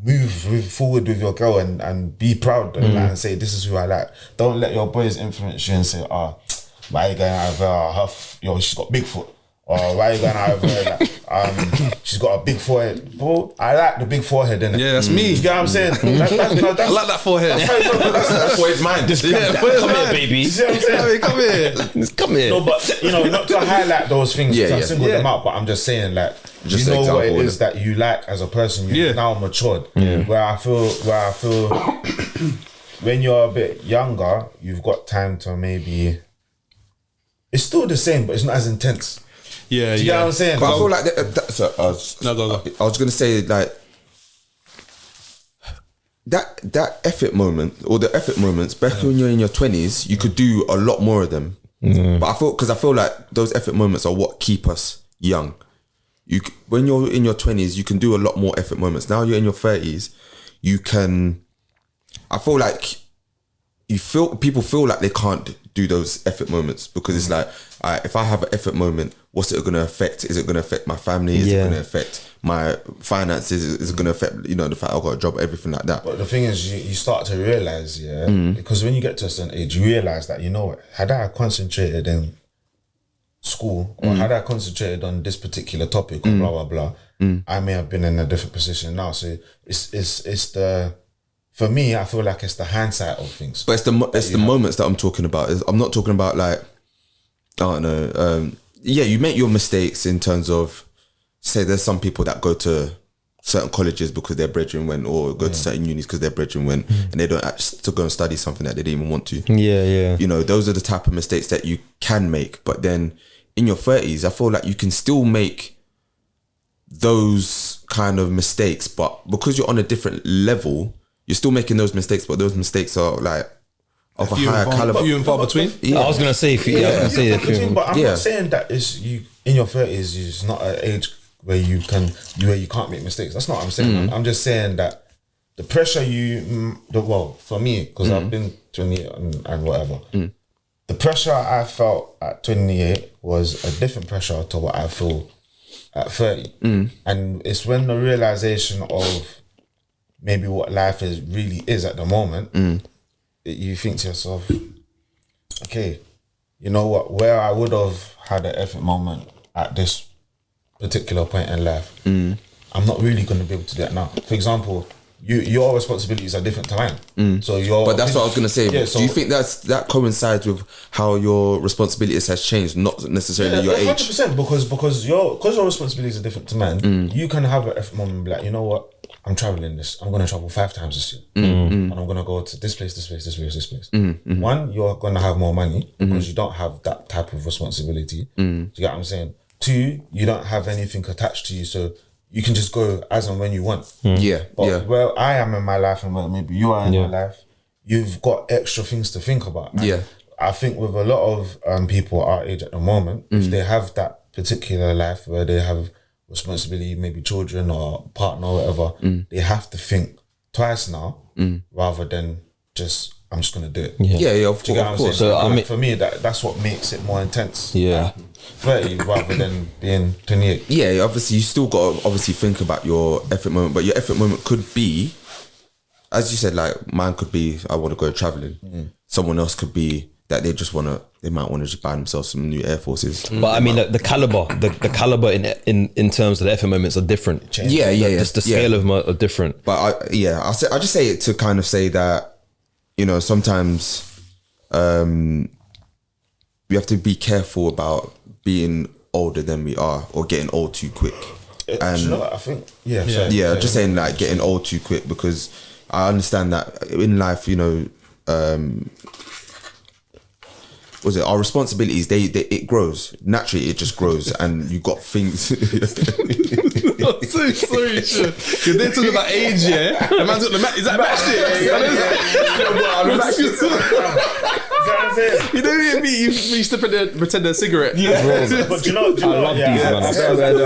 move forward with your girl and be proud and say, this is who I like. Don't let your boys influence you and say, why are you going out of her? She's got Bigfoot. Or why are you going out of her? Like, she's got a big forehead. Bro, I like the big forehead, innit?
Yeah, that's me.
You get what I'm saying? That's,
I like that forehead.
That's
forehead's mine.
Come here, baby.
You see what I'm saying?
Come here.
No, but not to highlight those things, to single them out, but I'm just saying, like,
Just
you know
example,
what it is that you like as a person. You've now matured. Where I feel when you're a bit younger, you've got time to maybe. It's still the same, but it's not as intense.
Yeah,
Do you get what I'm saying?
But I feel like go. I was gonna say, like, that effort moment or the effort moments back when you're in your 20s, you could do a lot more of them. But I feel like those effort moments are what keep us young. When you're in your 20s, you can do a lot more effort moments. Now you're in your 30s, you can. I feel like people feel like they can't do those effort moments because it's like, if I have an effort moment, what's it going to affect? Is it going to affect my family? Is it going to affect my finances? Is it going to affect, the fact I've got a job, everything like that?
But the thing is, you start to realise, because when you get to a certain age, you realise that, had I concentrated in school or had I concentrated on this particular topic or blah, blah, blah, I may have been in a different position now. So it's the... For me, I feel like it's the hindsight of things.
But it's the moments that I'm talking about. I'm not talking about, like, I don't know. You make your mistakes in terms of, say, there's some people that go to certain colleges because their brethren went, or go to certain unis because their brethren went, and they don't actually to go and study something that they didn't even want to.
Yeah.
Those are the type of mistakes that you can make. But then in your 30s, I feel like you can still make those kind of mistakes, but because you're on a different level, you're still making those mistakes, but those mistakes are like of a higher caliber.
Few and far between.
I was gonna say,
but I'm not saying that it's you in your 30s. It's not an age where you can't make mistakes. That's not what I'm saying. I'm just saying that the pressure for me, because I've been 20 and whatever. the pressure I felt at 28 was a different pressure to what I feel at 30. And it's when the realization of maybe what life really is at the moment, you think to yourself, okay, you know what, where I would have had an effort moment at this particular point in life, I'm not really going to be able to do that now. For example, your responsibilities are different to mine. So
but that's what I was going to say. Yeah, do you think that coincides with how your responsibilities has changed, not necessarily your age?
100%, because your responsibilities are different to mine. You can have an effort moment and be like, you know what, I'm traveling this. I'm going to travel 5 times this year. And I'm going to go to this place, this place, this place, this place. One, you're going to have more money because you don't have that type of responsibility. Do you get what I'm saying? 2, you don't have anything attached to you, so you can just go as and when you want. But where I am in my life and where maybe you are in your life, you've got extra things to think about. And I think with a lot of people our age at the moment, if they have that particular life where they have responsibility, maybe children or partner or whatever, they have to think twice now rather than just, I'm just going to do it.
Of course.
So I mean, for me, that's what makes it more intense. 30 rather than being 28.
Yeah, obviously you still got to obviously think about your effort moment, but your effort moment could be, as you said, like mine could be, I want to go traveling. Someone else could be that they might want to just buy themselves some new Air Forces.
But I mean, the caliber in terms of the effort moments are different. The scale of them are different.
But I just say it to kind of say that, you know, sometimes we have to be careful about being older than we are or getting old too quick. And
you know what, I think
just saying like getting old too quick, because I understand that in life, you know, our responsibilities, it grows naturally, it just grows, and you got things.
I'm so sorry, sure. Because they're talking about age, yeah. The man's got the match. Is that matchstick? You know me. You used to pretend a cigarette.
But you know, I love these, man. I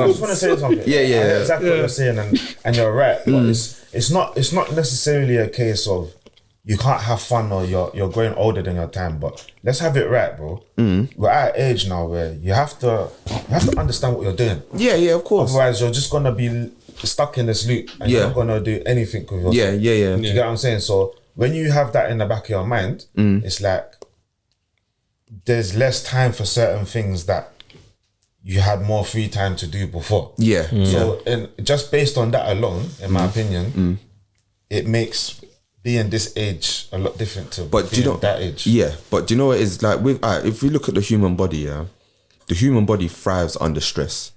just want to say something. Exactly what you're saying, and you're right. But it's not necessarily a case of you can't have fun or you're growing older than your time, but let's have it right, bro. We're at an age now where you have to understand what you're doing.
Of course.
Otherwise, you're just gonna be stuck in this loop and you're not gonna do anything with yourself. Do you get what I'm saying? So when you have that in the back of your mind, it's like there's less time for certain things that you had more free time to do before. So and just based on that alone, in my opinion, it makes being this age a lot different to being that age.
But do you know what it is like with if we look at the human body, the human body thrives under stress.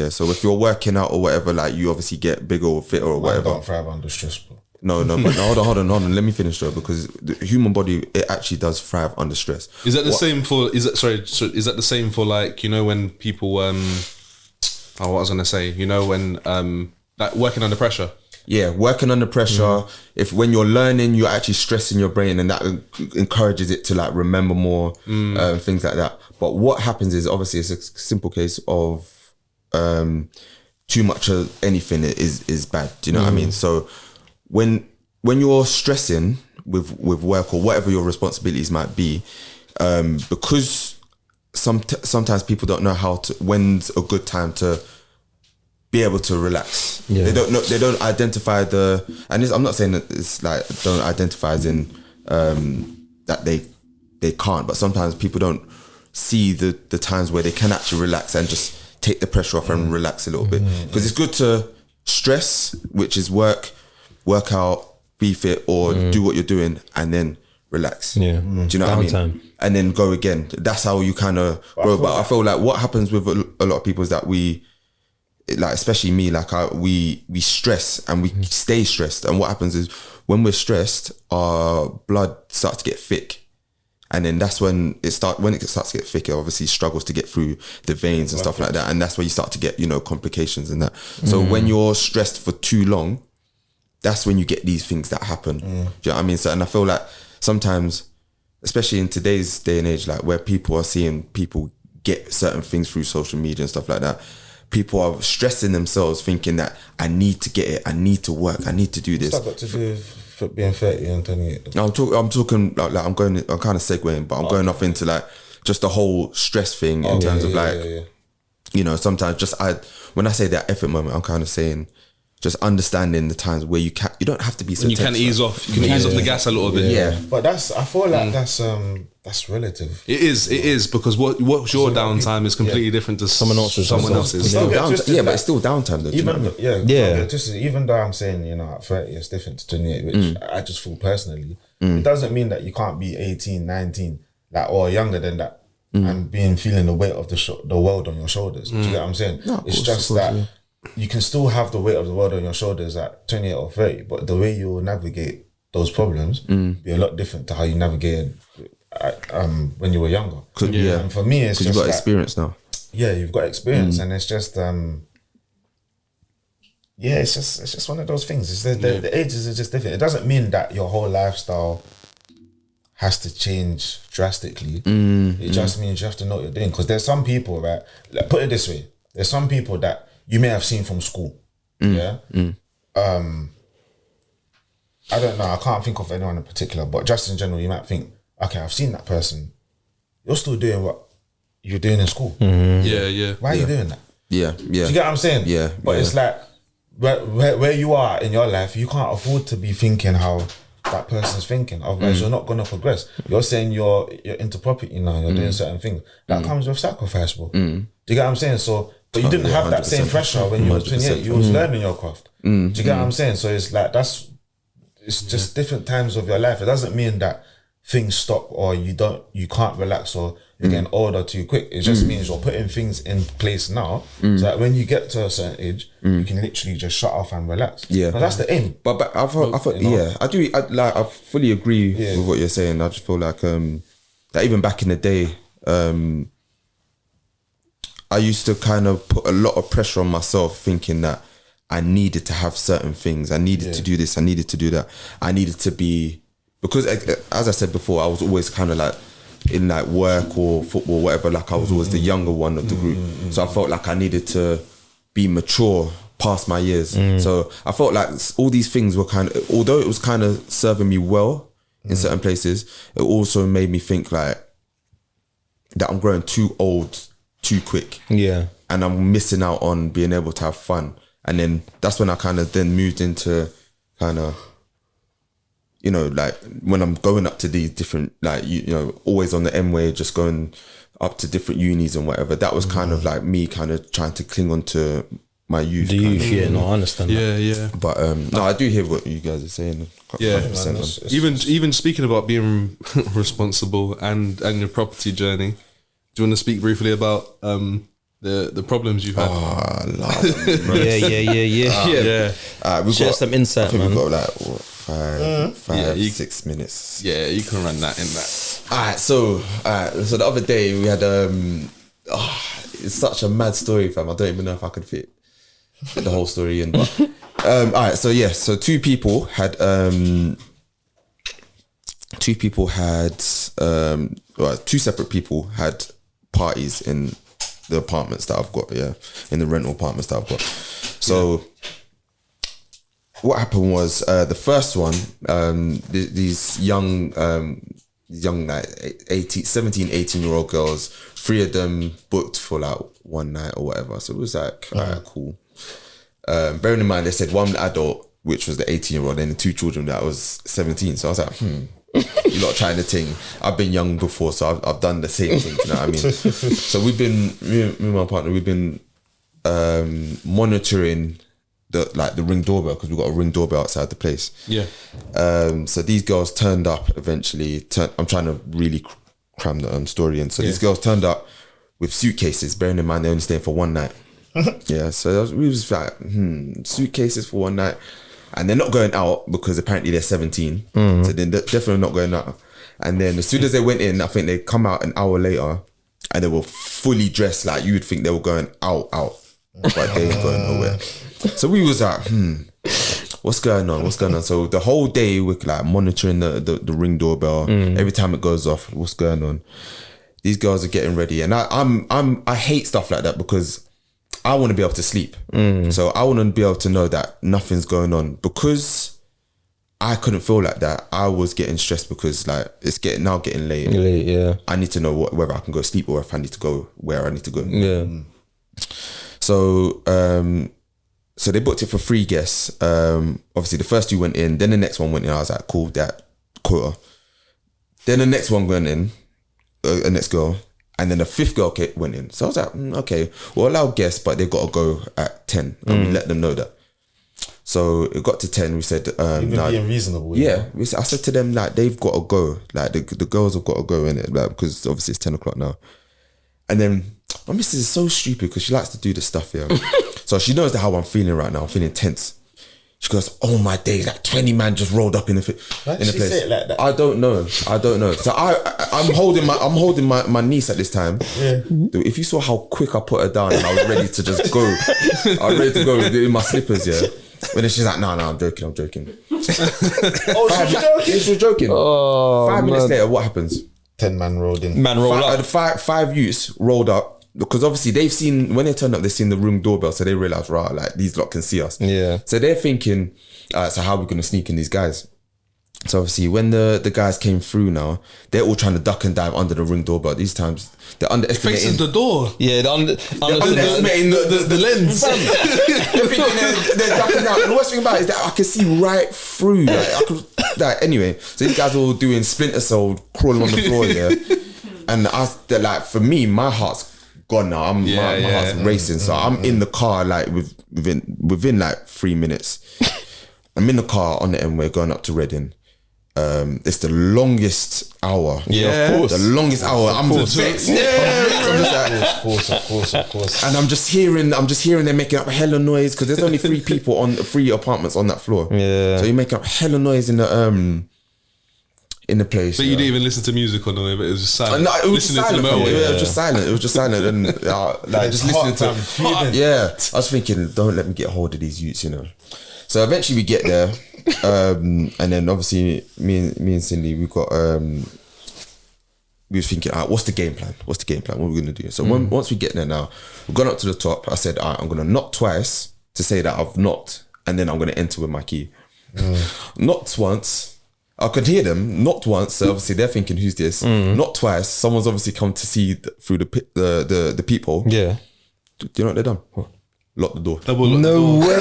So if you're working out or whatever, like you obviously get bigger or fitter or whatever.
I don't thrive under stress, bro.
No, but hold on. Let me finish though, because the human body, it actually does thrive under stress.
Is that the same for? Is that the same for, like, you know, when people what I was gonna say, you know, when like working under pressure.
Working under pressure. If when you're learning, you're actually stressing your brain, and that encourages it to like remember more, things like that. But what happens is, obviously, it's a simple case of too much of anything is bad. Do you know what I mean? So when you're stressing with work or whatever your responsibilities might be, because sometimes people don't know when's a good time to be able to relax. They don't know. They don't identify I'm not saying that it's like don't identify as in that they can't, but sometimes people don't see the times where they can actually relax and just take the pressure off and relax a little bit. Because it's good to stress, which is work out, be fit, or do what you're doing, and then relax. Do you know what I mean? And then go again. That's how you kind of grow. But I feel like what happens with a lot of people is that we, like especially me, like we stress and we stay stressed, and what happens is when we're stressed, our blood starts to get thick, and then that's when it starts to get thick, it obviously struggles to get through the veins and stuff like that, and that's where you start to get, you know, complications and that. So when you're stressed for too long, that's when you get these things that happen. Do you know what I mean? So, and I feel like sometimes, especially in today's day and age, like where people are seeing people get certain things through social media and stuff like that, people are stressing themselves thinking that I need to get it, I need to work, I need to do this.
What's that got to do with being 30 and 28?
I'm talking like I'm kind of segueing, but I'm going off into like just the whole stress thing in terms of you know, sometimes when I say that effort moment, I'm kind of saying just understanding the times where you don't have to be so
you can ease off. You can ease off the gas a little bit.
Yeah.
But I feel like that's relative.
It is because what's your downtime is completely different to someone else's.
It's still downtime, but it's still downtime though.
Even though I'm saying, you know, at 30 it's different to 28, which I just feel personally, it doesn't mean that you can't be 18, 19, like, or younger than that, and feeling the weight of the world on your shoulders. Do you get what I'm saying? No, it's just that you can still have the weight of the world on your shoulders at 28 or 30, but the way you navigate those problems be a lot different to how you navigated when you were younger. And for me, it's just
you've got experience now.
Yeah, you've got experience, and it's just it's just one of those things. It's the ages are just different. It doesn't mean that your whole lifestyle has to change drastically. It just means you have to know what you're doing. Because there's some people, right? Like, put it this way: there's some people that you may have seen from school. I don't know. I can't think of anyone in particular, but just in general, you might think, okay, I've seen that person. You're still doing what you're doing in school.
Yeah.
Why are you doing that?
Yeah.
Do you get what I'm saying?
Yeah.
But it's like where you are in your life, you can't afford to be thinking how that person's thinking. Otherwise, you're not gonna progress. You're saying you're into property now. You're doing certain things that comes with sacrifice, bro. Do you get what I'm saying? So, but you didn't have that same pressure when you were 28. You was learning your craft. Do you get what I'm saying? So it's like it's just different times of your life. It doesn't mean that things stop or you can't relax or you're getting older too quick. It just means you're putting things in place now so that when you get to a certain age, you can literally just shut off and relax. Yeah, that's the aim.
But I thought you know? I fully agree with what you're saying. I just feel like that even back in the day, I used to kind of put a lot of pressure on myself, thinking that I needed to have certain things. I needed to do this. I needed to do that. I needed to be, because as I said before, I was always kind of like in like work or football, whatever. Like I was always the younger one of the group. So I felt like I needed to be mature past my years. So I felt like all these things were kind of, although it was kind of serving me well in certain places, it also made me think like that I'm growing too old too quick. Yeah. And I'm missing out on being able to have fun. And then that's when I kind of then moved into kind of, you know, like when I'm going up to these different, like, you know, always on the M way, just going up to different unis and whatever. That was kind of like me kind of trying to cling on to my youth.
The youth, yeah, no, I understand that.
Yeah.
But no, I do hear what you guys are saying. 100%.
Even speaking about being responsible and your property journey, do you want to speak briefly about the problems you've had?
Oh, I love it.
Yeah.
We've
Share
got
some insight, man.
We've got like what, 6 minutes.
Yeah, you can run that in that.
Alright, so the other day we had it's such a mad story, fam. I don't even know if I could fit the whole story in. But alright, so two people had two separate people had parties in the apartments that I've got, in the rental apartments that I've got. So what happened was the first one, these young like 17, 18-year-old girls, 3 of them booked for like one night or whatever. So it was like, alright, cool. Bearing in mind, they said one adult, which was the 18-year-old, and the 2 children that was 17. So I was like, you're not trying to thing. I've been young before, so I've done the same thing. You know what I mean? So we've been, me and my partner, we've been monitoring the Ring doorbell, because we've got a Ring doorbell outside the place. Yeah. So these girls turned up eventually. I'm trying to really cram the story in. So these girls turned up with suitcases, bearing in mind they're only staying for one night. Yeah. So we was like, suitcases for one night. And they're not going out because apparently they're 17. So they're definitely not going out. And then as soon as they went in, I think they come out an hour later and they were fully dressed like you would think they were going out. But they ain't going nowhere. So we was like, what's going on? So the whole day we're like monitoring the Ring doorbell. Every time it goes off, what's going on? These girls are getting ready. And I hate stuff like that because I want to be able to sleep. So I want to be able to know that nothing's going on, because I couldn't feel like that. I was getting stressed because like it's getting late.
Yeah.
I need to know whether I can go sleep or if I need to go where I need to go.
Yeah.
So so they booked it for 3 guests. Obviously the first 2 went in, then the next one went in. I was like, cool, that quota. Then the next one went in, a next girl, and then the 5th girl went in. So I was like, okay, we'll allow guests, but they got to go at 10. And we let them know that. So it got to 10. We said,
being reasonable.
Yeah, I said to them like they've got to go. Like the girls have got to go in it, like because obviously it's 10 o'clock now. And then my missus is so stupid because she likes to do this stuff. Yeah, so she knows how I'm feeling right now. I'm feeling tense. She goes, "Oh my days! Like 20 man just rolled up in the place."
Say it like that?
I don't know. So I'm holding my niece at this time.
Yeah.
Dude, if you saw how quick I put her down and I was ready to just go, I was ready to go in my slippers. Yeah. But then she's like, no, I'm joking.
Oh, she was joking?
She was joking.
Oh,
5 minutes later, what happens?
10 man rolled in.
Five youths rolled up because obviously they've seen, when they turned up, they've seen the room doorbell. So they realised, right, like these lot can see us.
Yeah.
So they're thinking, so how are we going to sneak in these guys? So obviously when the guys came through now, they're all trying to duck and dive under the ring doorbell. These times they're underestimating.
Faces the door.
Yeah, they're
underestimating the lens. They're thinking they're ducking down. And the worst thing about it is that I can see right through. Anyway, so these guys are all doing Splinter Cell, crawling on the floor here. And they're like, for me, my heart's gone now. My heart's racing. So I'm in the car like within like 3 minutes. I'm in the car on the M-way going up to Reading. It's the longest hour.
Yeah, of course.
The longest hour. I'm just vexed.
Of course.
And I'm just hearing them making up hella noise because there's only 3 people on 3 apartments on that floor.
Yeah.
So you're making up hella noise in the place.
But you didn't even listen to music on the way, but it was just silent.
No, it was
Listening
silent.
to the melody.
It was just silent. It was just silent. And like just listening to. Yeah. I was thinking, don't let me get hold of these youths, you know. So eventually we get there. And then obviously me and Cindy, we got we was thinking, what's the game plan? What are we gonna do? So once we get there now, we've gone up to the top. I said, I'm gonna knock twice to say that I've knocked, and then I'm gonna enter with my key. Knocked once. I could hear them. Knocked once. So obviously they're thinking, who's this? Knocked twice. Someone's obviously come to see through the peephole.
Yeah.
Do you know what they've done? Lock the door.
No way. No way.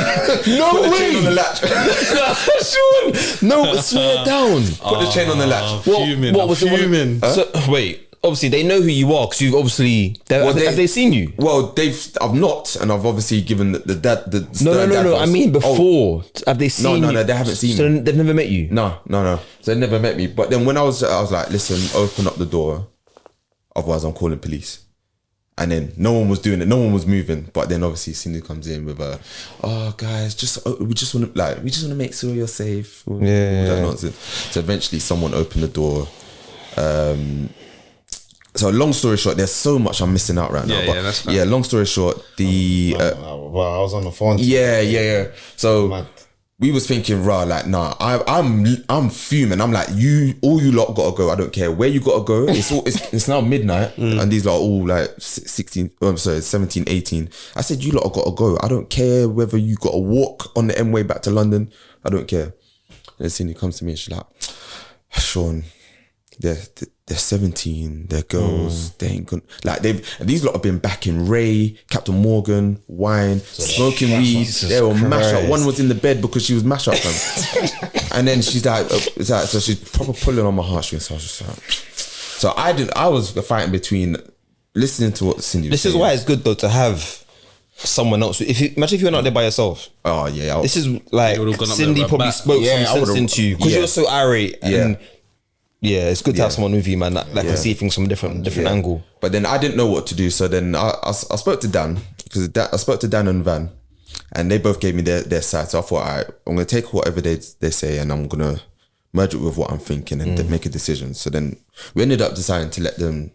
Chain on the latch.
Sean. No, swear down.
Put the chain on the latch.
What was fuming?
So, wait. Obviously, they know who you are because you've obviously. Have they seen you?
Well, I've knocked and I've obviously given the dad.
No. I mean, before have they seen?
No,
you?
they haven't seen me.
So they've never met you.
No. So they never met me. But then when I was like, listen, open up the door, otherwise I'm calling police. And then no one was doing it. No one was moving. But then obviously Cindy comes in with guys, we just want to make sure you're safe.
Yeah.
That nonsense. So eventually someone opened the door. So long story short, there's so much I'm missing out right now.
Yeah, that's fine.
Yeah, long story short, I
was on the phone.
Yeah. So we was thinking, I'm fuming. I'm like, all you lot gotta go. I don't care where you gotta go. It's now midnight, and these lot are all like 17, 18. I said, you lot gotta go. I don't care whether you gotta walk on the M-way back to London. I don't care. And Cindy comes to me and she's like, Sean, they're 17, they're girls, they ain't gonna these lot have been back in Ray, Captain Morgan, wine, smoking weed. They were mash up. One was in the bed because she was mash up. And then she's like, so she's proper pulling on my heartstrings. So I was just like, so I was fighting between listening to what Cindy was saying.
This is why it's good though to have someone else. Imagine if you're not there by yourself.
Oh yeah.
This is like Cindy probably spoke some sense into you because you're so irate and. Yeah, it's good to have someone with you, man, that can see things from a different angle. But
then I didn't know what to do, so then I spoke to Dan, because I spoke to Dan and Van, and they both gave me their side. So I thought, all right, I'm going to take whatever they say and I'm going to merge it with what I'm thinking and then make a decision. So then we ended up deciding to let them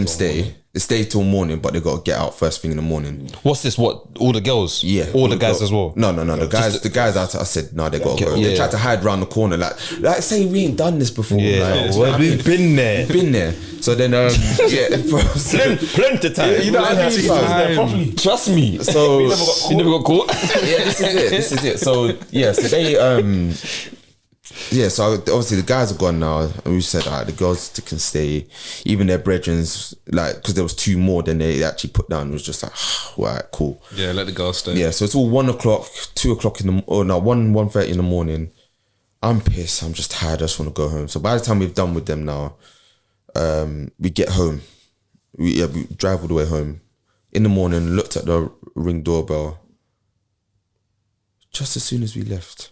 stay. They stay till morning, but they got to get out first thing in the morning.
What's this? What, all the girls?
Yeah,
all the guys as well.
No. The guys. I said no. They got to go. They tried to hide around the corner, like say we ain't done this before.
Yeah, well, we've been there.
So then,
plenty time.
You know what I mean?
Trust me.
So
you never got caught.
Yeah, this is it. So so they so obviously the guys are gone now, and we said, alright, the girls can stay. Even their brethrens, like, because there was 2 more than they actually put down. It was just like, alright, cool.
Yeah, let the girls stay.
Yeah, so it's all 1 o'clock, 2 o'clock in the 1:30 in the morning. I'm pissed. I'm just tired. I just want to go home. So by the time we've done with them now, we get home. We drive all the way home. In the morning, looked at the Ring doorbell. Just as soon as we left,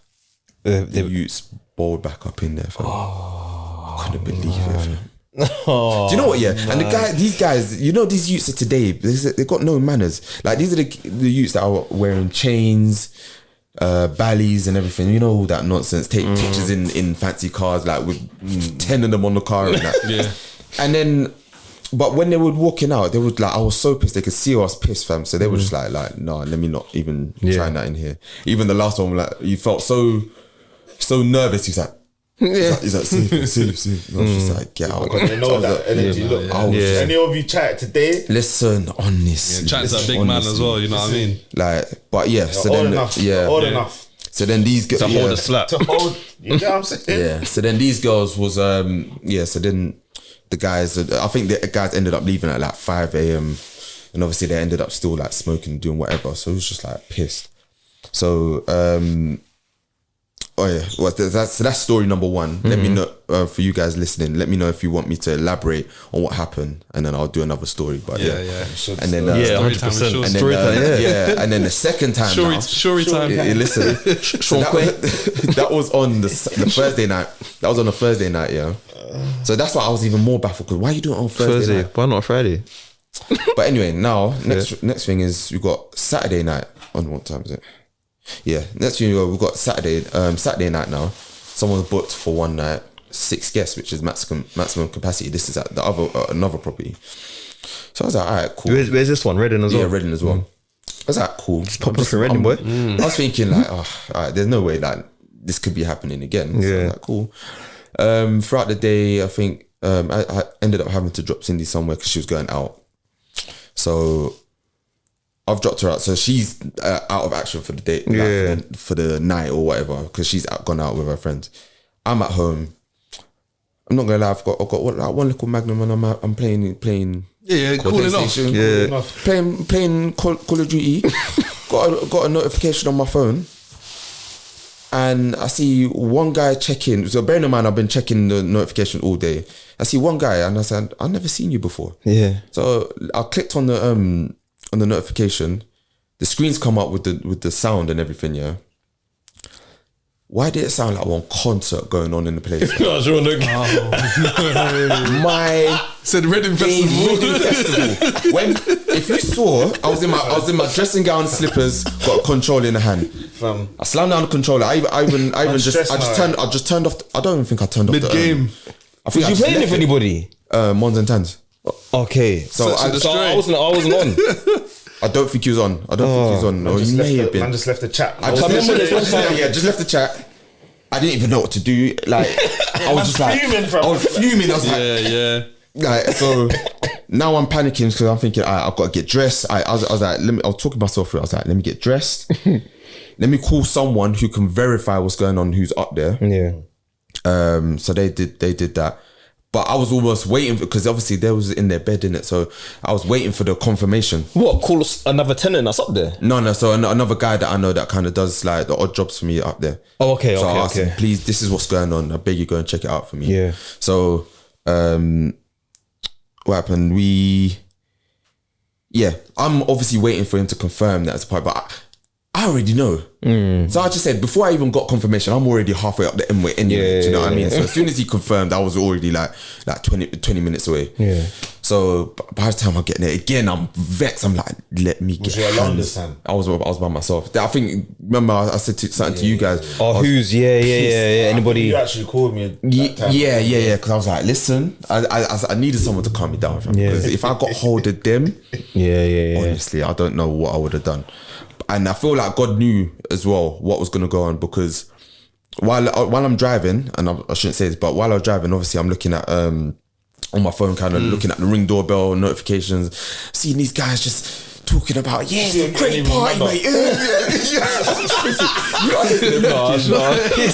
the youths bowled back up in there. I couldn't believe it. Do you know what? Yeah, and these guys, you know, these youths of today, they've got no manners. Like, these are the youths that are wearing chains, ballies and everything. You know, all that nonsense. Take pictures in fancy cars, like with 10 of them on the car and that.
Yeah.
And then, but when they were walking out, they would like, I was so pissed. They could see us pissed, fam. So they were just like, no, let me not even try that in here. Even the last one, like, you felt so nervous. He's like, he's like, see. I was just like, get out.
You know that energy. Look, any of you chat today?
Listen, honestly.
Chat's a big man as well, you know what I mean?
Like, but yeah, so then,
enough.
So then these girls,
to hold a slap.
To hold, you know what I'm saying?
Yeah, so then these girls was, so then the guys, I think the guys ended up leaving at like 5 a.m. and obviously they ended up still like smoking, doing whatever. So it was just like pissed. So, that's story number 1. Let me know, for you guys listening, let me know if you want me to elaborate on what happened, and then I'll do another story. But
yeah.
And then
100%.
And then, and then the second time,
story time.
Listen, so that was on the Thursday night. That was on a Thursday night, yeah. So that's why I was even more baffled, because why are you doing it on Thursday night?
Why not Friday?
But anyway, now next thing is we got Saturday night. On what time is it? Yeah, next thing we've got Saturday night now. Someone's booked for one night, 6 guests, which is maximum capacity. This is at the another property. So I was like, alright, cool.
Where's this one? Reading as well?
Yeah, Reading as well. I was like, cool.
Just pop off in Reading, boy.
I was thinking like, alright, there's no way like this could be happening again. So I was like, cool. Throughout the day, I think I ended up having to drop Cindy somewhere because she was going out. So I've dropped her out, so she's out of action for the day, for the night or whatever, because she's gone out with her friends. I'm at home. I'm not gonna lie, I've got like one little Magnum, and I'm playing.
Cooling off.
Yeah, playing Call of Duty. got a notification on my phone, and I see one guy checking. So bearing in mind, I've been checking the notification all day. I see one guy, and I said, I've never seen you before. Yeah. So I clicked on the notification. The screens come up with the sound and everything. Yeah. Why did it sound like one concert going on in the place? My
said Reading Festival.
If you saw, I was in my dressing gown, slippers, got a controller in the hand. I slammed down the controller. I just turned off. I don't even think I turned off
mid game.
Was you playing with anybody?
Mons and Tans.
Okay,
so I
wasn't on.
I don't think he was on. Or he may have been.
Man just left the chat.
I just left the chat. I didn't even know what to do. Like, I was just like, I was fuming. I was like, like, so now I'm panicking because I'm thinking, I've got to get dressed. I was like, I was talking myself through. I was like, let me get dressed. Let me call someone who can verify what's going on, who's up there. Yeah. So they did that. But I was almost waiting because obviously they was in their bed, innit? So I was waiting for the confirmation.
What? Call another tenant that's up there?
No. So another guy that I know that kind of does like the odd jobs for me up there.
Oh, okay.
So I asked him, please, this is what's going on. I beg you, go and check it out for me.
Yeah.
So what happened? I'm obviously waiting for him to confirm that as part, but I already know. So I just said, before I even got confirmation, I'm already halfway up the M-way anyway. Do you know what I mean? So as soon as he confirmed, I was already like 20 minutes away. Yeah. So by the time I get there again, I'm vexed. I'm like, let me get.
Was you alone this time?
I was by myself. I think. Remember, I said something to you guys.
Oh, who's? Yeah. Anybody?
You actually called me.
Yeah. Because I was like, listen, I needed someone to calm me down. Because if I got hold of them, honestly, I don't know what I would have done. And I feel like God knew as well what was going to go on, because while I'm driving, and I shouldn't say this, but while I was driving, obviously I'm looking at on my phone, kind of looking at the Ring doorbell notifications, seeing these guys just talking about, it's a great party, mate.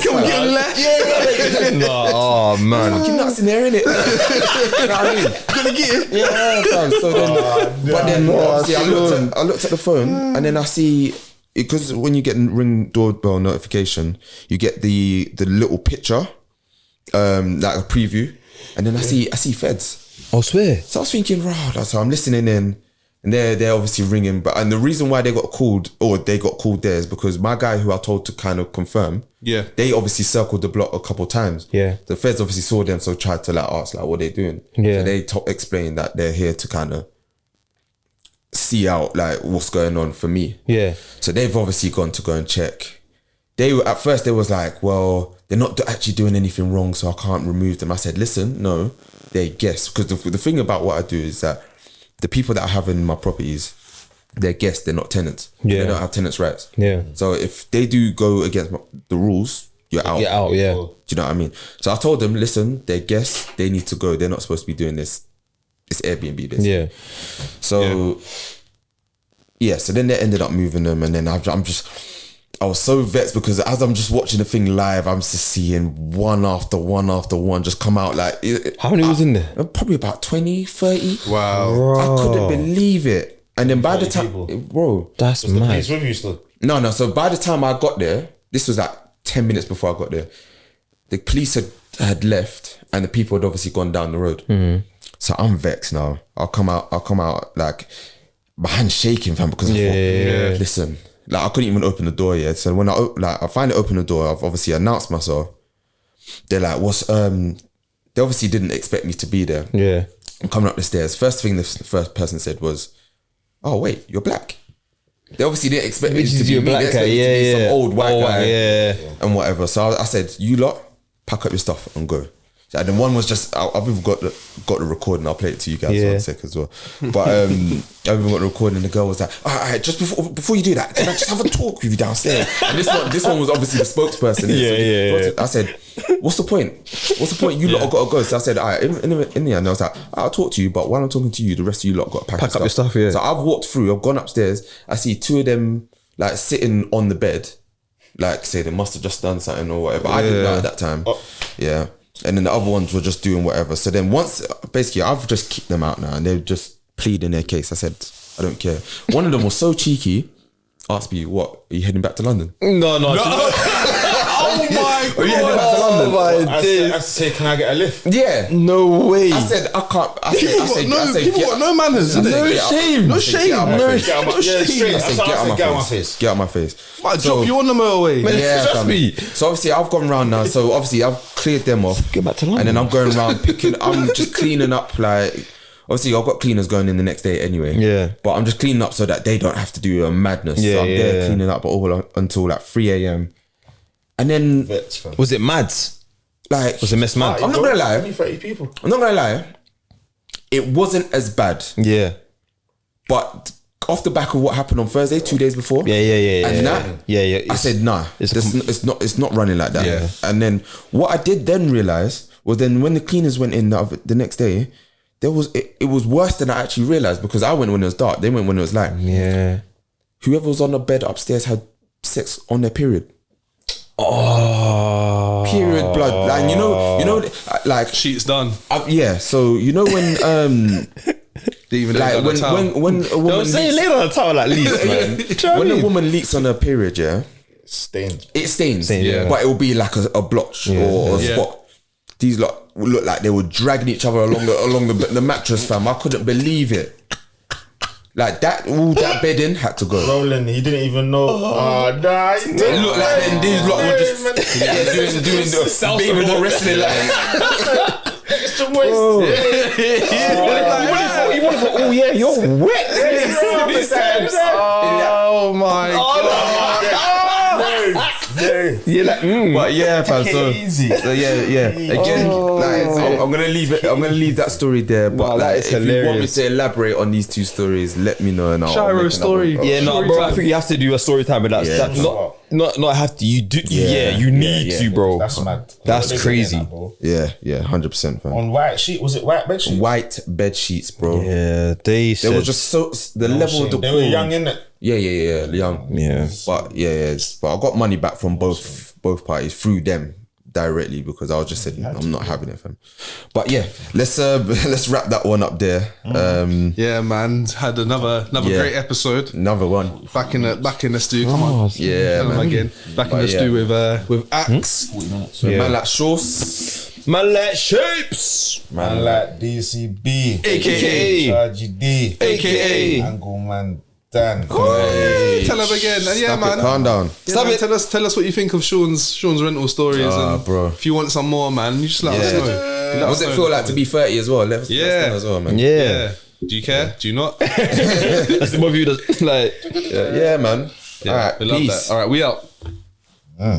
Can we get a lash?
No, oh man,
fucking nuts in there, innit? You know what I mean? Gonna get it? Yeah, fam. So then, but then obviously I looked at the phone, and then I see, because when you get Ring doorbell notification, you get the little picture, like a preview, and then I see feds.
I swear.
So I was thinking, so I'm listening in, and they're obviously ringing. And the reason why they got called there is because my guy who I told to kind of confirm, they obviously circled the block a couple of times.
Yeah.
The feds obviously saw them, so tried to ask what they doing.
Yeah.
So they explained that they're here to kind of see out what's going on for me.
Yeah.
So they've obviously gone to go and check. They were, at first they was like, well, they're not actually doing anything wrong, so I can't remove them. I said, listen, no, they're guests. Because the thing about what I do is that the people that I have in my properties, they're guests, they're not tenants.
Yeah.
They don't have tenants' rights.
Yeah.
So if they do go against the rules, you're out.
Get out, yeah.
Do you know what I mean? So I told them, listen, they're guests, they need to go. They're not supposed to be doing this. It's Airbnb, basically.
Yeah.
So, so then they ended up moving them, and then I was so vexed because as I'm just watching the thing live, I'm just seeing one after one just come out.
How many was in there?
Probably about 20, 30.
Wow.
Bro.
I couldn't believe it. And then by the time, bro,
that's
Was
mad.
the police with you still?
No. So by the time I got there, this was 10 minutes before I got there, the police had left, and the people had obviously gone down the road. Mm-hmm. So I'm vexed now. I'll come out my hand's shaking, fam, because I thought, listen, I couldn't even open the door yet. So when I finally opened the door, I've obviously announced myself. They're like, they obviously didn't expect me to be there.
Yeah.
I'm coming up the stairs. First thing the first person said was, oh wait, you're black. They obviously didn't expect me to be me. They expected me to be some old white guy and whatever. So I said, you lot, pack up your stuff and go. And then one was just, I've even got the recording. I'll play it to you guys one sec as well. But I've even got the recording, and the girl was like, all right, just before you do that, can I just have a talk with you downstairs? And this one was obviously the spokesperson. I said, what's the point? You lot have got to go. So I said, all right, in the end, I was like, I'll talk to you, but while I'm talking to you, the rest of you lot got to pack up your stuff.
Yeah.
So I've walked through, I've gone upstairs, I see two of them sitting on the bed, say they must have just done something or whatever. I didn't know at that time. Yeah. And then the other ones were just doing whatever. So then basically I've just kicked them out now, and they're just pleading their case. I said, I don't care. One of them was so cheeky, asked me, what, are you heading back to London?
No.
Oh my God.
Are you heading back to London?
I said, can I get a lift?
Yeah.
No way.
I said, I can't.
People got no manners.
No shame.
No shame.
Get out of my face.
Might drop you on the motorway.
Yeah,
Trust me.
So obviously I've gone round now. So obviously I've cleared them off.
Get back to London.
And then I'm going around I'm just cleaning up obviously I've got cleaners going in the next day anyway.
Yeah.
But I'm just cleaning up so that they don't have to do a madness.
Yeah,
so I'm there cleaning up all until 3 a.m. And then
was it mad? Was it mess mad?
I'm not gonna lie.
30 people.
I'm not gonna lie. It wasn't as bad.
Yeah.
But off the back of what happened on Thursday, 2 days before. I said, nah, it's not running like that.
Yeah.
And then what I did then realize was then when the cleaners went in the next day, it was worse than I actually realized, because I went when it was dark. They went when it was light.
Yeah.
Whoever was on the bed upstairs had sex on their period.
Oh.
Period blood. You know,
sheets done.
So you know when
Even
when a woman
lay on the towel at least, man.
when a woman leaks on her period, it stains.
Yeah.
But it will be like a blotch or a spot. These look like they were dragging each other along the mattress, fam. I couldn't believe it. Like that, all that bedding had to go.
Roland, he didn't even know. It
looked like then these lot were just doing the wrestling.
Extra moist.
He would have thought, oh yeah, you're wet.
Oh my god.
You're like,
But yeah, fam. So yeah. Again, like, I'm gonna leave it. I'm gonna leave that story there. But
that
like,
is
if you want me
hilarious.
to elaborate on these two stories, let me know and I'll
Shiro
make
story.
another-
yeah, no,
Story
bro.
time.
I think you have to do a story time, but that's not have to. You do, you need to, bro.
That's mad.
That's crazy.
Yeah, 100%, fam.
On white sheet, was it white bed sheet?
White bed sheets, bro.
Yeah, they
There was just so the level of the
They were young, innit?
Yeah, young.
Yeah.
But but I got money back from both parties through them directly because I was just saying I'm not having it, fam. But yeah, let's wrap that one up there.
Yeah, man. Had another great episode.
Another one.
Back in the stew. Come on.
Yeah,
Tell 'em
man.
again. Back in the stew with Axe.
Man like Shaw's.
Man like shapes.
Man like DCB,
AKA
RGD,
AKA
Angle Man Dan.
Tell them again. And yeah, man.
Calm down.
Yeah, man, tell us what you think of Sean's rental stories. And
bro.
if you want some more, man, you just let us know.
What does it feel like to be 30 as well? Let us know as well, man.
Yeah.
Do you care? Do you not?
That's the movie that's like.
Yeah, man. All right,
we love
peace.
that. All right, we out.